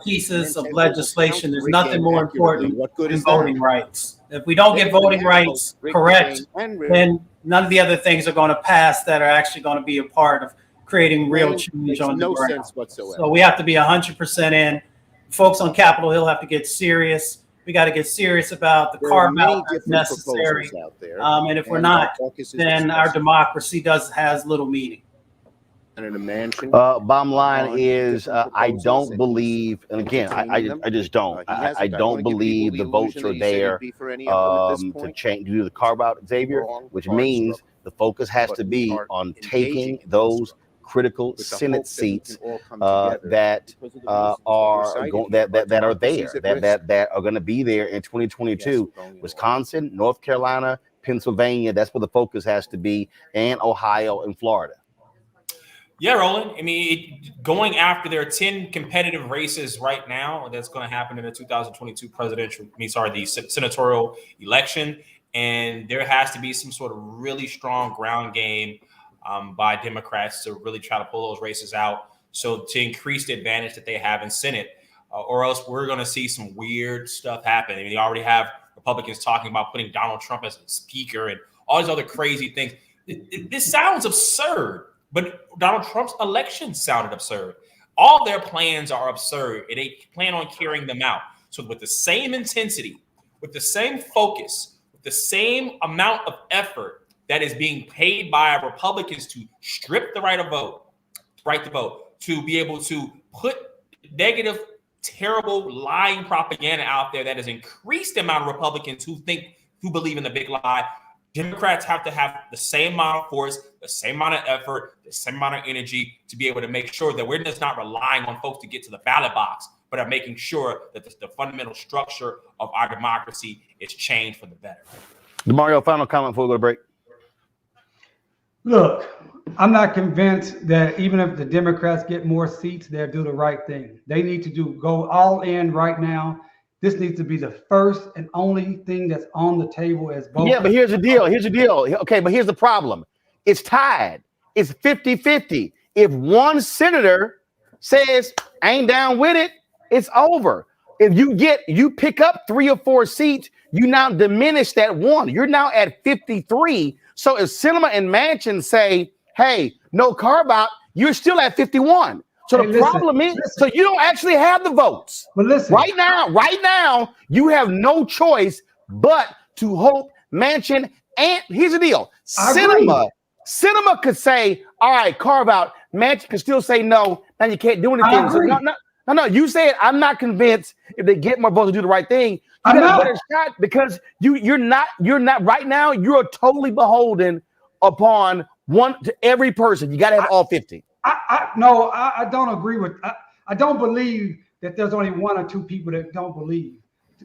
pieces of legislation. There's nothing more important than voting rights. If we don't get voting rights correct, then none of the other things are going to pass that are actually going to be a part of creating real change on the ground. So we have to be 100% in. Folks on Capitol Hill have to get serious. We got to get serious about the carve-out that's necessary. And if we're not, then our democracy has little meaning. And in a mansion. Bottom line is, I don't believe, and again, I just don't. I don't believe the votes are there to change, do the carve-out, Xavier, which means the focus has to be on taking those critical Senate seats that are there, that are going to be there in 2022. Wisconsin, North Carolina, Pennsylvania. That's where the focus has to be, and Ohio and Florida. Yeah, Roland. I mean, going after there are 10 competitive races right now that's going to happen in the 2022 the senatorial election, and there has to be some sort of really strong ground game by Democrats to really try to pull those races out, so to increase the advantage that they have in Senate, or else we're going to see some weird stuff happen. I mean, you already have Republicans talking about putting Donald Trump as a speaker and all these other crazy things. This sounds absurd. But Donald Trump's election sounded absurd. All their plans are absurd, and they plan on carrying them out. So with the same intensity, with the same focus, with the same amount of effort that is being paid by Republicans to strip the right to vote, to be able to put negative, terrible, lying propaganda out there that has increased the amount of Republicans who believe in the big lie. Democrats have to have the same amount of force, the same amount of effort, the same amount of energy to be able to make sure that we're just not relying on folks to get to the ballot box, but are making sure that the fundamental structure of our democracy is changed for the better. DeMario, final comment before we go to break. Look, I'm not convinced that even if the Democrats get more seats, they'll do the right thing. They need to go all in right now. This needs to be the first and only thing that's on the table as both. Yeah, but here's the deal. Okay, but here's the problem. It's tied. It's 50-50. If one senator says, I ain't down with it, it's over. If you pick up 3 or 4 seats, you now diminish that one. You're now at 53. So if Sinema and Manchin say, hey, no carve out, you're still at 51. So the problem is, so you don't actually have the votes. But listen, right now, you have no choice but to hope Manchin. And here's the deal: Sinema could say, "All right, carve out." Manchin could still say no. Now you can't do anything. So no. You said I'm not convinced if they get more votes to do the right thing. You got a better shot because you're not right now. You're totally beholden upon one to every person. You got to have all 50. I don't agree with. I don't believe that there's only 1 or 2 people that don't believe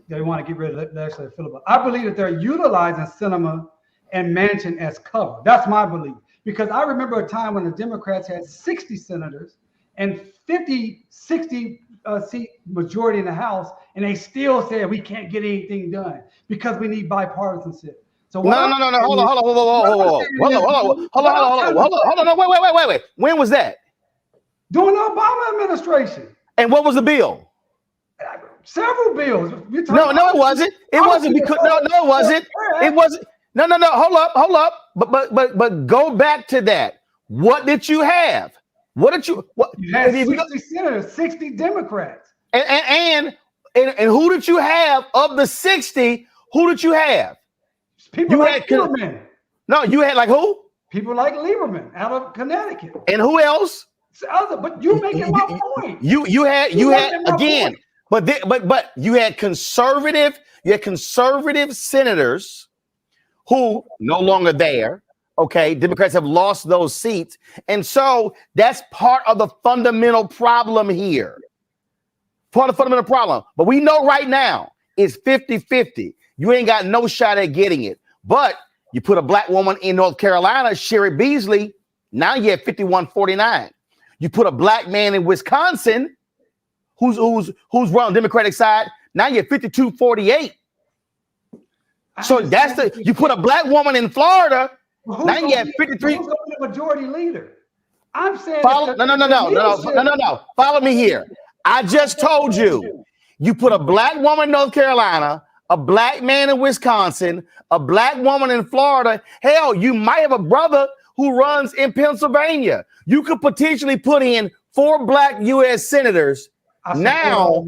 they want to get rid of legislative filibuster. I believe that they're utilizing Sinema and Manchin as cover. That's my belief. Because I remember a time when the Democrats had 60 senators and 60 seat majority in the House, and they still said we can't get anything done because we need bipartisanship. So no. Hold on. Wait. When was that? During the Obama administration. And what was the bill? Several bills. No, it wasn't. It wasn't because it wasn't. It wasn't. No. Hold up. But go back to that. What did you have? What? You had 60 senators, 60 Democrats. And who did you have of the 60? Who did you have? People like Lieberman. No, you had like who? People like Lieberman out of Connecticut. And who else? But you making my point. You had again, but you had conservative senators who no longer there. Okay, Democrats have lost those seats, and so that's part of the fundamental problem here. Part of the fundamental problem. But we know right now it's 50-50. You ain't got no shot at getting it. But You put a black woman in North Carolina, Sherry Beasley, now you have 51-49. You put a black man in Wisconsin who's run on the Democratic side, now you're 52-48. So that's you put a black woman in Florida, now you have 53. Who's the majority leader? I'm saying no. Follow me here. I just told you. You put a black woman in North Carolina, a black man in Wisconsin, a black woman in Florida. Hell, you might have a brother who runs in Pennsylvania. You could potentially put in 4 black U.S. senators. Now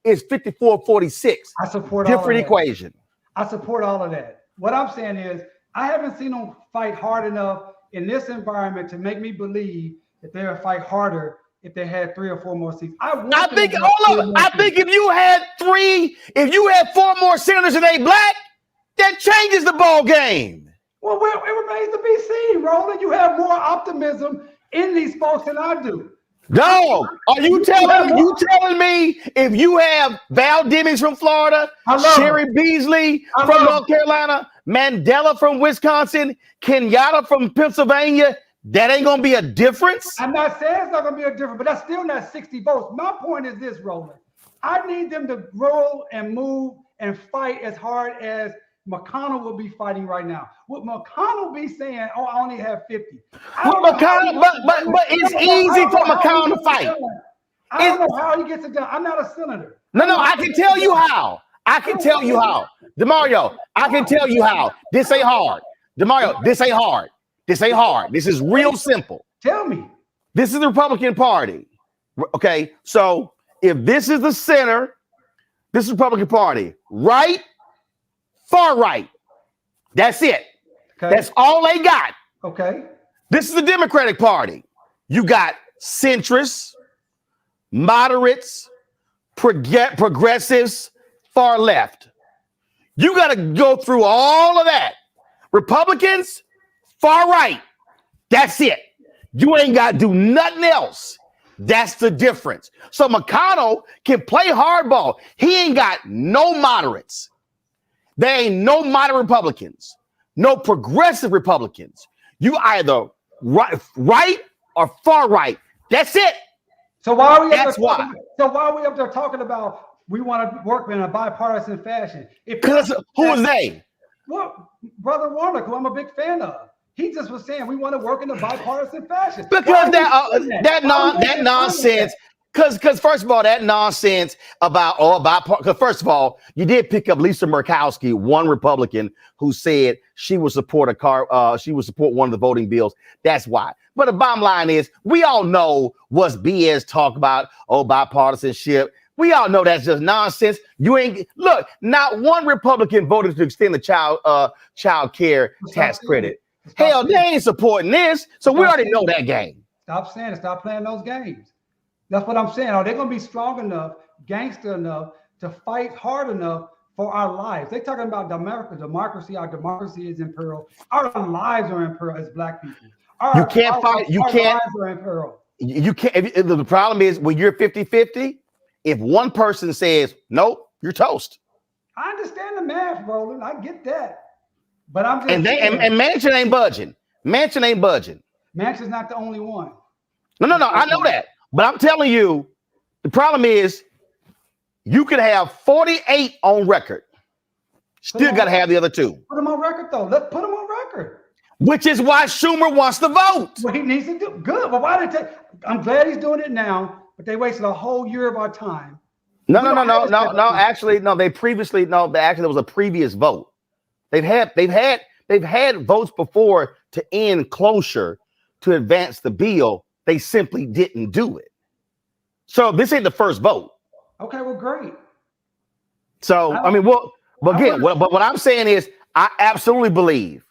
it's 54-46. I support different equation. I support all of that. What I'm saying is, I haven't seen them fight hard enough in this environment to make me believe that they'll fight harder if they had 3 or 4 more seats. I think if you had 4 more senators and they black, that changes the ball game. Well, it remains to be seen, Roland. You have more optimism in these folks than I do. No, are you telling me if you have Val Demings from Florida, Sherry Beasley from North Carolina, Mandela from Wisconsin, Kenyatta from Pennsylvania, that ain't gonna be a difference? I'm not saying it's not gonna be a difference, but that's still not 60 votes. My point is this, Roland. I need them to roll and move and fight as hard as McConnell will be fighting right now. Would McConnell be saying, "Oh, I only have 50"? But it's easy for McConnell to fight. I don't know how he gets it done. I'm not a senator. No, I can tell you how. DeMario, I can tell you how. This ain't hard. DeMario, this ain't hard. This is real simple. Tell me. This is the Republican Party. Okay, so if this is the center, this is the Republican Party. Right? Far right. That's it. Okay. That's all they got. Okay. This is the Democratic Party. You got centrists, moderates, progressives, far left. You got to go through all of that. Republicans, far right. That's it. You ain't got to do nothing else. That's the difference. So McConnell can play hardball. He ain't got no moderates. There ain't no moderate Republicans, no progressive Republicans. You either right or far right. That's it. So why are we up there talking about we want to work in a bipartisan fashion? Because who is they? Well, Brother Warnock, who I'm a big fan of. He just was saying we want to work in a bipartisan fashion. Because that nonsense. Because first of all, that nonsense because first of all, you did pick up Lisa Murkowski, one Republican who said she would support one of the voting bills. That's why. But the bottom line is, we all know what's BS talk about bipartisanship. We all know that's just nonsense. Not one Republican voted to extend the child care tax credit. Hell, they ain't supporting this. So we already know that game. Stop saying it. Stop playing those games. That's what I'm saying. Are they going to be strong enough, gangster enough to fight hard enough for our lives? They're talking about democracy. Our democracy is in peril. Our lives are in peril as Black people. You can't fight. You can't. Lives are in peril. You can't. The problem is when you're 50-50, if one person says, nope, you're toast. I understand the math, Roland. I get that. But I'm just and Manchin ain't budging. Manchin's not the only one. No. I know that. But I'm telling you, the problem is you could have 48 on record. Still got to have the other 2. Put them on record, though. Let's put them on record. Which is why Schumer wants to vote. Well, he needs to do good. But why did they I'm glad he's doing it now, but they wasted a whole year of our time. No. Actually, no. There was a previous vote. They've had votes before to end cloture to advance the bill. They simply didn't do it. So this ain't the first vote. Okay, well, great. So but what I'm saying is, I absolutely believe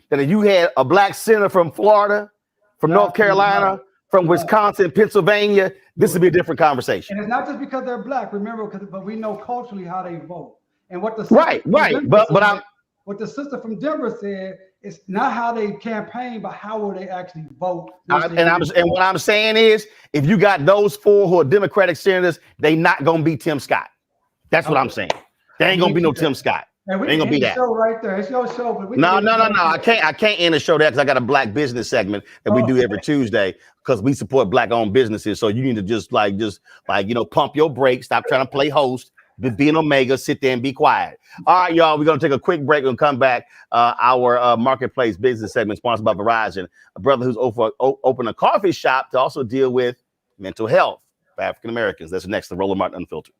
that if you had a black senator from Florida, from North Carolina, from Wisconsin, Pennsylvania, this would be a different conversation. And it's not just because they're Black. Remember, but we know culturally how they vote and what the what the sister from Denver said. It's not how they campaign, but how will they actually vote? And what I'm saying is, if you got those 4 who are Democratic senators, they not gonna be Tim Scott. That's what I'm saying. They ain't gonna be no Tim Scott. And we Ain't gonna can be end the that. show right there. It's your show, but we No. can end it right there. I can't end the show there because I got a black business segment that we do every Tuesday because we support black-owned businesses. So you need to just pump your brakes, stop trying to play host, be an omega, sit there and be quiet. All right, y'all, we're gonna take a quick break and come back. Our marketplace business segment sponsored by Verizon, a brother who's opened a coffee shop to also deal with mental health for African Americans. That's next, the Roland Martin Unfiltered.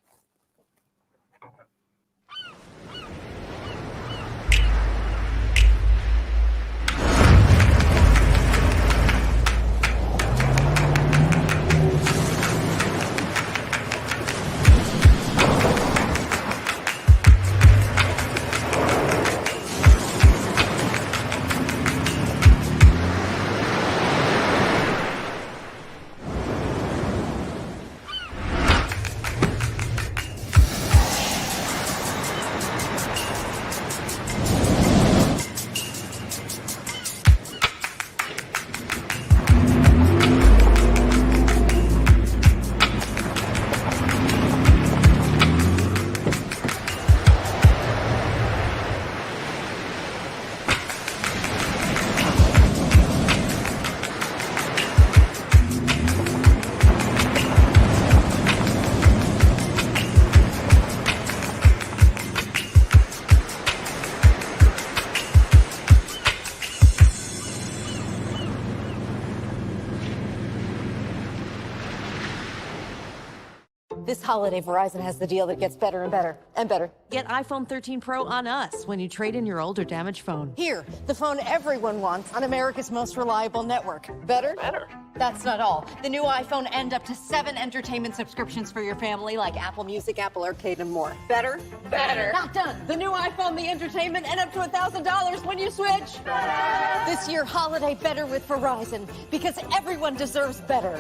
This holiday, Verizon has the deal that gets better and better and better. Get iPhone 13 Pro on us when you trade in your old or damaged phone. Here, the phone everyone wants on America's most reliable network. Better? Better. That's not all. The new iPhone and up to 7 entertainment subscriptions for your family, like Apple Music, Apple Arcade, and more. Better? Better. Not done. The new iPhone, the entertainment, and up to $1,000 when you switch. Better. This year, holiday better with Verizon, because everyone deserves better.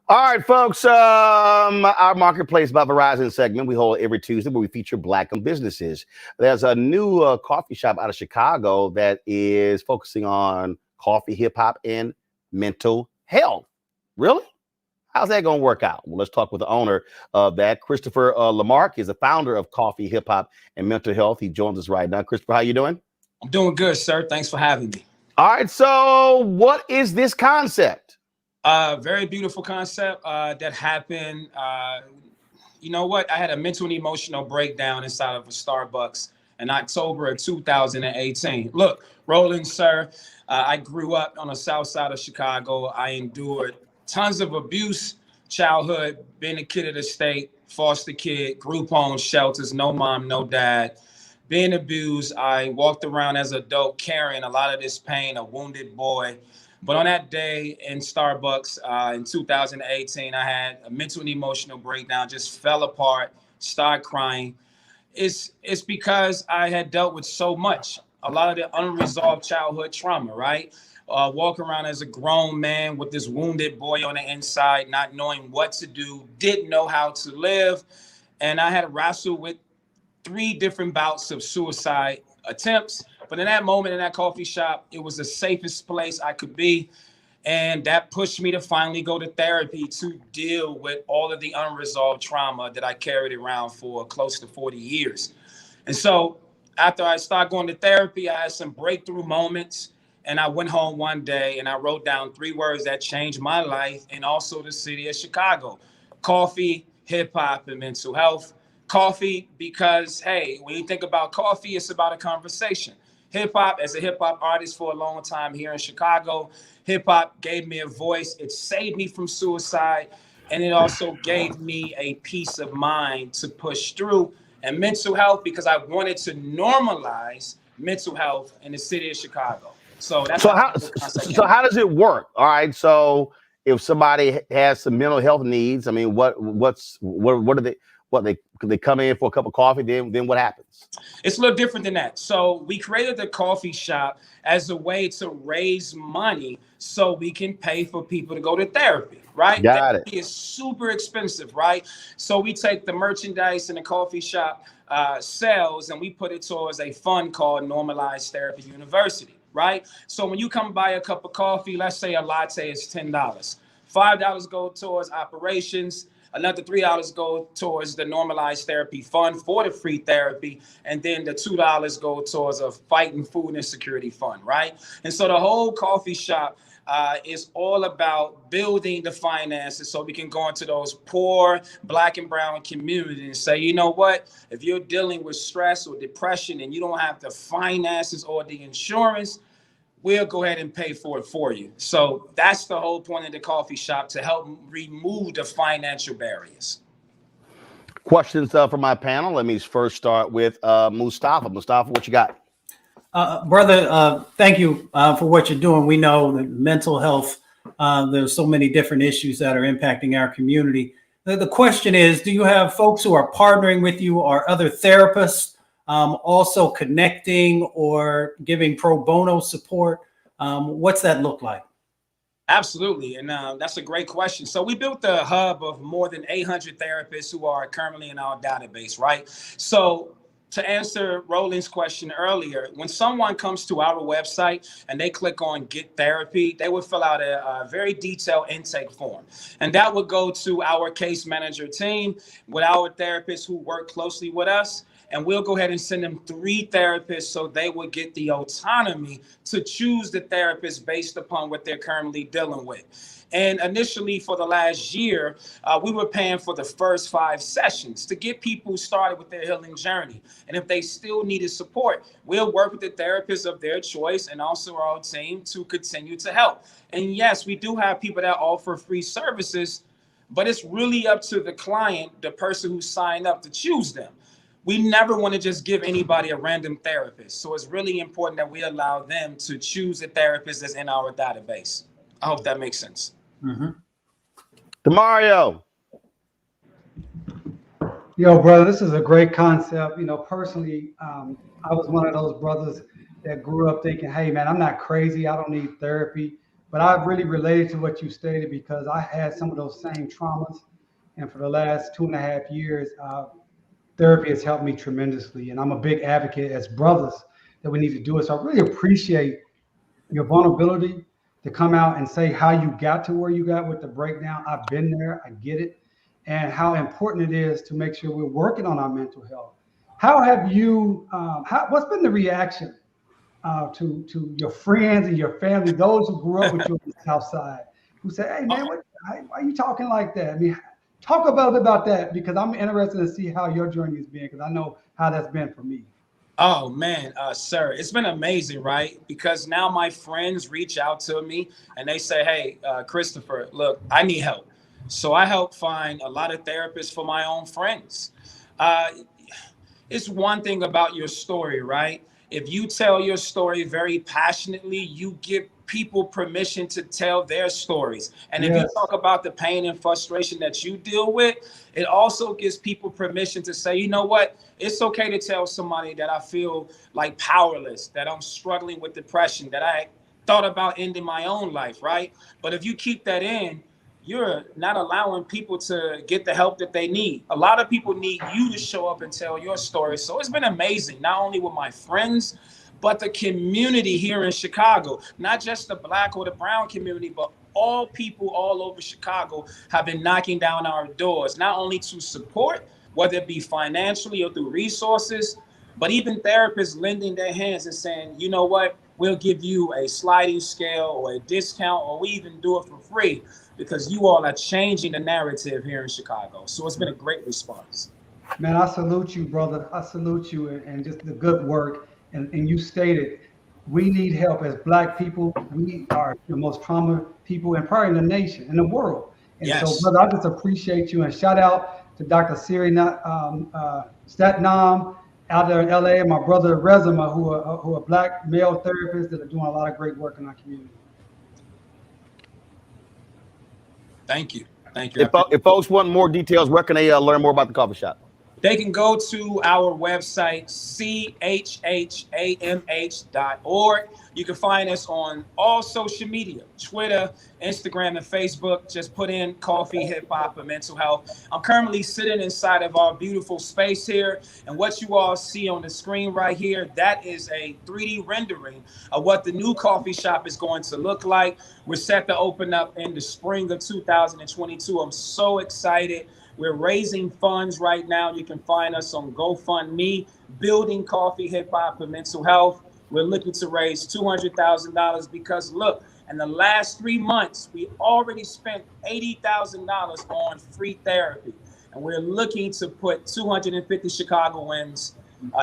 All right, folks, our Marketplace by Verizon segment we hold every Tuesday where we feature black-owned businesses. There's a new coffee shop out of Chicago that is focusing on coffee, hip-hop, and mental health. Really? How's that going to work out? Well, let's talk with the owner of that. Christopher Lamarck is the founder of Coffee, Hip-Hop, and Mental Health. He joins us right now. Christopher, how you doing? I'm doing good, sir. Thanks for having me. All right, so what is this concept? Very beautiful concept that happened. You know what? I had a mental and emotional breakdown inside of a Starbucks in October of 2018. Look, Roland, sir, I grew up on the south side of Chicago. I endured tons of abuse, childhood, being a kid of the state, foster kid, group homes, shelters, no mom, no dad. Being abused, I walked around as an adult carrying a lot of this pain, a wounded boy. But on that day in Starbucks in 2018, I had a mental and emotional breakdown, just fell apart, started crying. It's because I had dealt with so much, a lot of the unresolved childhood trauma, right? Walking around as a grown man with this wounded boy on the inside, not knowing what to do, didn't know how to live. And I had to wrestle with 3 different bouts of suicide attempts. But in that moment, in that coffee shop, it was the safest place I could be. And that pushed me to finally go to therapy to deal with all of the unresolved trauma that I carried around for close to 40 years. And so after I started going to therapy, I had some breakthrough moments. And I went home one day and I wrote down 3 words that changed my life and also the city of Chicago: coffee, hip hop, and mental health. Coffee, because, hey, when you think about coffee, it's about a conversation. Hip hop, as a hip hop artist for a long time here in Chicago, hip hop gave me a voice. It saved me from suicide. And it also gave me a peace of mind to push through. And mental health, because I wanted to normalize mental health in the city of Chicago. So that's how does it work? All right. So if somebody has some mental health needs, I mean, what what they come in for a cup of coffee, then what happens? It's a little different than that. So we created the coffee shop as a way to raise money so we can pay for people to go to therapy, right? Got it. Therapy is super expensive, right? So we take the merchandise in the coffee shop sells and we put it towards a fund called Normalized Therapy University, right? So when you come buy a cup of coffee, let's say a latte is $10. $5 go towards operations. Another $3 go towards the Normalized Therapy Fund for the free therapy. And then the $2 go towards a fighting food insecurity fund, right? And so the whole coffee shop is all about building the finances so we can go into those poor Black and brown communities and say, you know what, if you're dealing with stress or depression and you don't have the finances or the insurance, we'll go ahead and pay for it for you. So that's the whole point of the coffee shop, to help remove the financial barriers. Questions from my panel. Let me first start with Mustafa. Mustafa, what you got? Brother, thank you for what you're doing. We know that mental health, there's so many different issues that are impacting our community. The question is, do you have folks who are partnering with you or other therapists also connecting or giving pro bono support? What's that look like? Absolutely. And that's a great question. So we built a hub of more than 800 therapists who are currently in our database, right? So to answer Roland's question earlier, when someone comes to our website and they click on Get Therapy, they would fill out a very detailed intake form. And that would go to our case manager team with our therapists who work closely with us. And we'll go ahead and send them 3 therapists so they will get the autonomy to choose the therapist based upon what they're currently dealing with. And initially for the last year, we were paying for the first 5 sessions to get people started with their healing journey. And if they still needed support, we'll work with the therapist of their choice and also our team to continue to help. And yes, we do have people that offer free services, but it's really up to the client, the person who signed up, to choose them. We never want to just give anybody a random therapist. So it's really important that we allow them to choose a therapist that's in our database. I hope that makes sense. Mm-hmm. DeMario. Yo, brother, this is a great concept. You know, personally, I was one of those brothers that grew up thinking, hey, man, I'm not crazy. I don't need therapy. But I really related to what you stated because I had some of those same traumas. And for the last 2.5 years, therapy has helped me tremendously. And I'm a big advocate as brothers that we need to do it. So I really appreciate your vulnerability to come out and say how you got to where you got with the breakdown. I've been there, I get it. And how important it is to make sure we're working on our mental health. How have you, what's been the reaction to your friends and your family, those who grew up with you on the South Side, who say, hey man, why are you talking like that? I mean, talk about that, because I'm interested to see how your journey has been, because I know how that's been for me. Oh man, sir, it's been amazing, right? Because now my friends reach out to me and they say, hey, Christopher, look, I need help. So I help find a lot of therapists for my own friends. It's one thing about your story, right? If you tell your story very passionately, you give people permission to tell their stories. And if you talk about the pain and frustration that you deal with, it also gives people permission to say, you know what, it's okay to tell somebody that I feel like powerless, that I'm struggling with depression, that I thought about ending my own life, right? But if you keep that in, you're not allowing people to get the help that they need. A lot of people need you to show up and tell your story. So it's been amazing, not only with my friends, but the community here in Chicago, not just the Black or the brown community, but all people all over Chicago have been knocking down our doors, not only to support, whether it be financially or through resources, but even therapists lending their hands and saying, you know what, we'll give you a sliding scale or a discount, or we even do it for free, because you all are changing the narrative here in Chicago. So it's been a great response. Man, I salute you, brother. I salute you, and just the good work. And you stated, we need help as Black people. We are the most trauma people and probably in the nation, in the world. And so, brother, I just appreciate you, and shout out to Dr. Siri Statnam out there in LA, and my brother Rezima, who are Black male therapists that are doing a lot of great work in our community. Thank you. Thank you. If folks want more details, where can they learn more about the coffee shop? They can go to our website, chhamh.org. You can find us on all social media, Twitter, Instagram, and Facebook. Just put in coffee, hip hop, and mental health. I'm currently sitting inside of our beautiful space here. And what you all see on the screen right here, that is a 3D rendering of what the new coffee shop is going to look like. We're set to open up in the spring of 2022. I'm so excited. We're raising funds right now. You can find us on GoFundMe, Building Coffee, Hip Hop, and Mental Health. We're looking to raise $200,000 because, look, in the last 3 months, we already spent $80,000 on free therapy. And we're looking to put 250 Chicagoans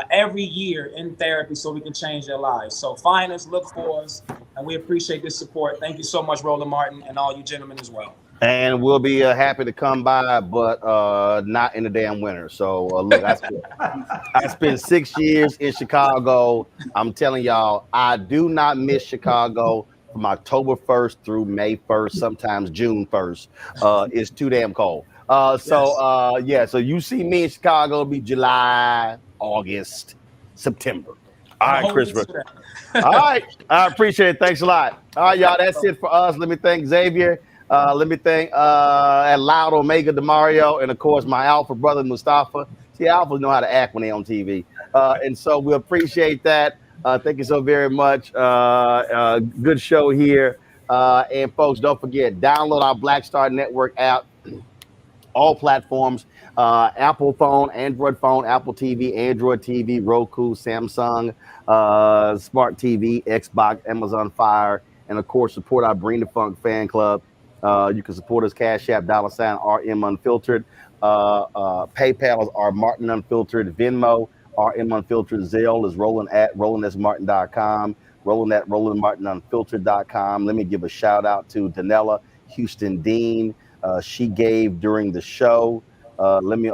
every year in therapy so we can change their lives. So find us, look for us, and we appreciate this support. Thank you so much, Roland Martin, and all you gentlemen as well. And we'll be happy to come by, but not in the damn winter. So look, I spent 6 years in Chicago. I'm telling y'all, I do not miss Chicago from October 1st through May 1st, sometimes June 1st. It's too damn cold. So you see me in Chicago, it'll be July, August, September. All right, Chris. All right. I appreciate it. Thanks a lot. All right, y'all. That's it for us. Let me thank Xavier. Let me thank at Loud Omega DeMario, and of course my Alpha brother Mustafa. See, Alphas know how to act when they're on TV, and so we appreciate that. Thank you so very much. Good show here, and folks, don't forget, download our Black Star Network app, all platforms, Apple phone, Android phone, Apple TV, Android TV, Roku, Samsung, Smart TV, Xbox, Amazon Fire, and of course support our Bring the Funk fan club. You can support us, Cash App, $RM Unfiltered. PayPal is R Martin Unfiltered. Venmo, RM Unfiltered. Zelle is roland@rolandsmartin.com. roland@rolandmartinunfiltered.com. Let me give a shout out to Danella Houston Dean. She gave during the show. Let me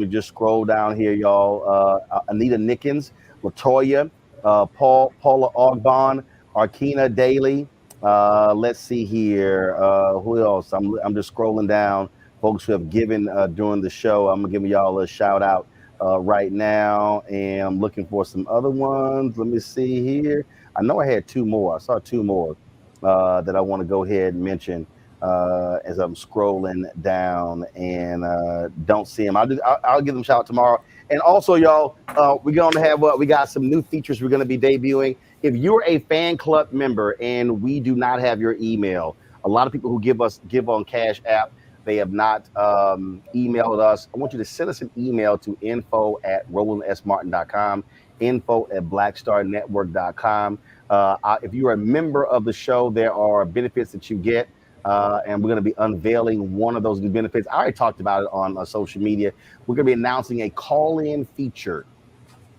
just scroll down here, y'all. Anita Nickens, Latoya, Paula Ogbon, Arkina Daly. Let's see here. Who else? I'm just scrolling down. Folks who have given during the show. I'm gonna give y'all a shout out right now, and I'm looking for some other ones. Let me see here. I know I had two more. I saw two more that I want to go ahead and mention as I'm scrolling down and don't see them. I'll give them a shout out tomorrow. And also, y'all, we're gonna have we got some new features we're gonna be debuting. If you're a fan club member and we do not have your email, a lot of people who give on Cash App, they have not emailed us. I want you to send us an email to info@rolandsmartin.com, info@blackstarnetwork.com. If you're a member of the show, there are benefits that you get, and we're going to be unveiling one of those new benefits. I already talked about it on social media. We're going to be announcing a call-in feature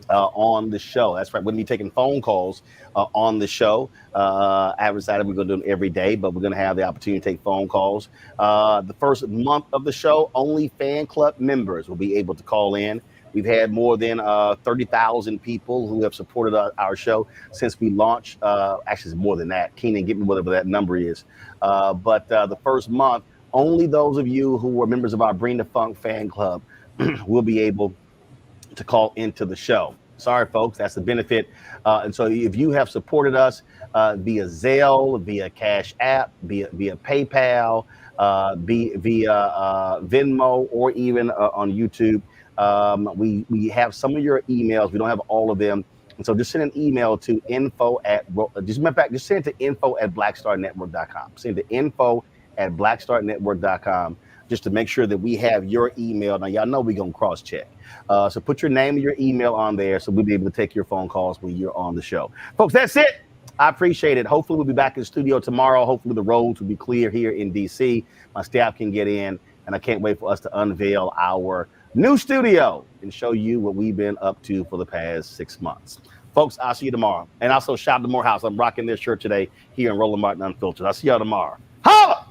on the show. That's right. We're going to be taking phone calls on the show. I haven't decided we're going to do them every day, but we're going to have the opportunity to take phone calls. The first month of the show, only fan club members will be able to call in. We've had more than 30,000 people who have supported our show since we launched. Actually, it's more than that. Keenan, get me whatever that number is. But the first month, only those of you who were members of our Bring the Funk fan club will be able to call into the show. Sorry, folks, that's the benefit. And so if you have supported us via Zelle, via Cash App, via PayPal, via Venmo, or even on YouTube, we have some of your emails. We don't have all of them. And so just send an email to just send it to info@blackstarnetwork.com. Send it to info@blackstarnetwork.com just to make sure that we have your email. Now, y'all know we're going to cross-check. So put your name and your email on there so we'll be able to take your phone calls when you're on the show. Folks, that's it. I appreciate it. Hopefully, we'll be back in the studio tomorrow. Hopefully, the roads will be clear here in D.C. My staff can get in, and I can't wait for us to unveil our new studio and show you what we've been up to for the past 6 months. Folks, I'll see you tomorrow. And also, shout out to Morehouse. I'm rocking this shirt today here in Roland Martin Unfiltered. I'll see y'all tomorrow. Holla!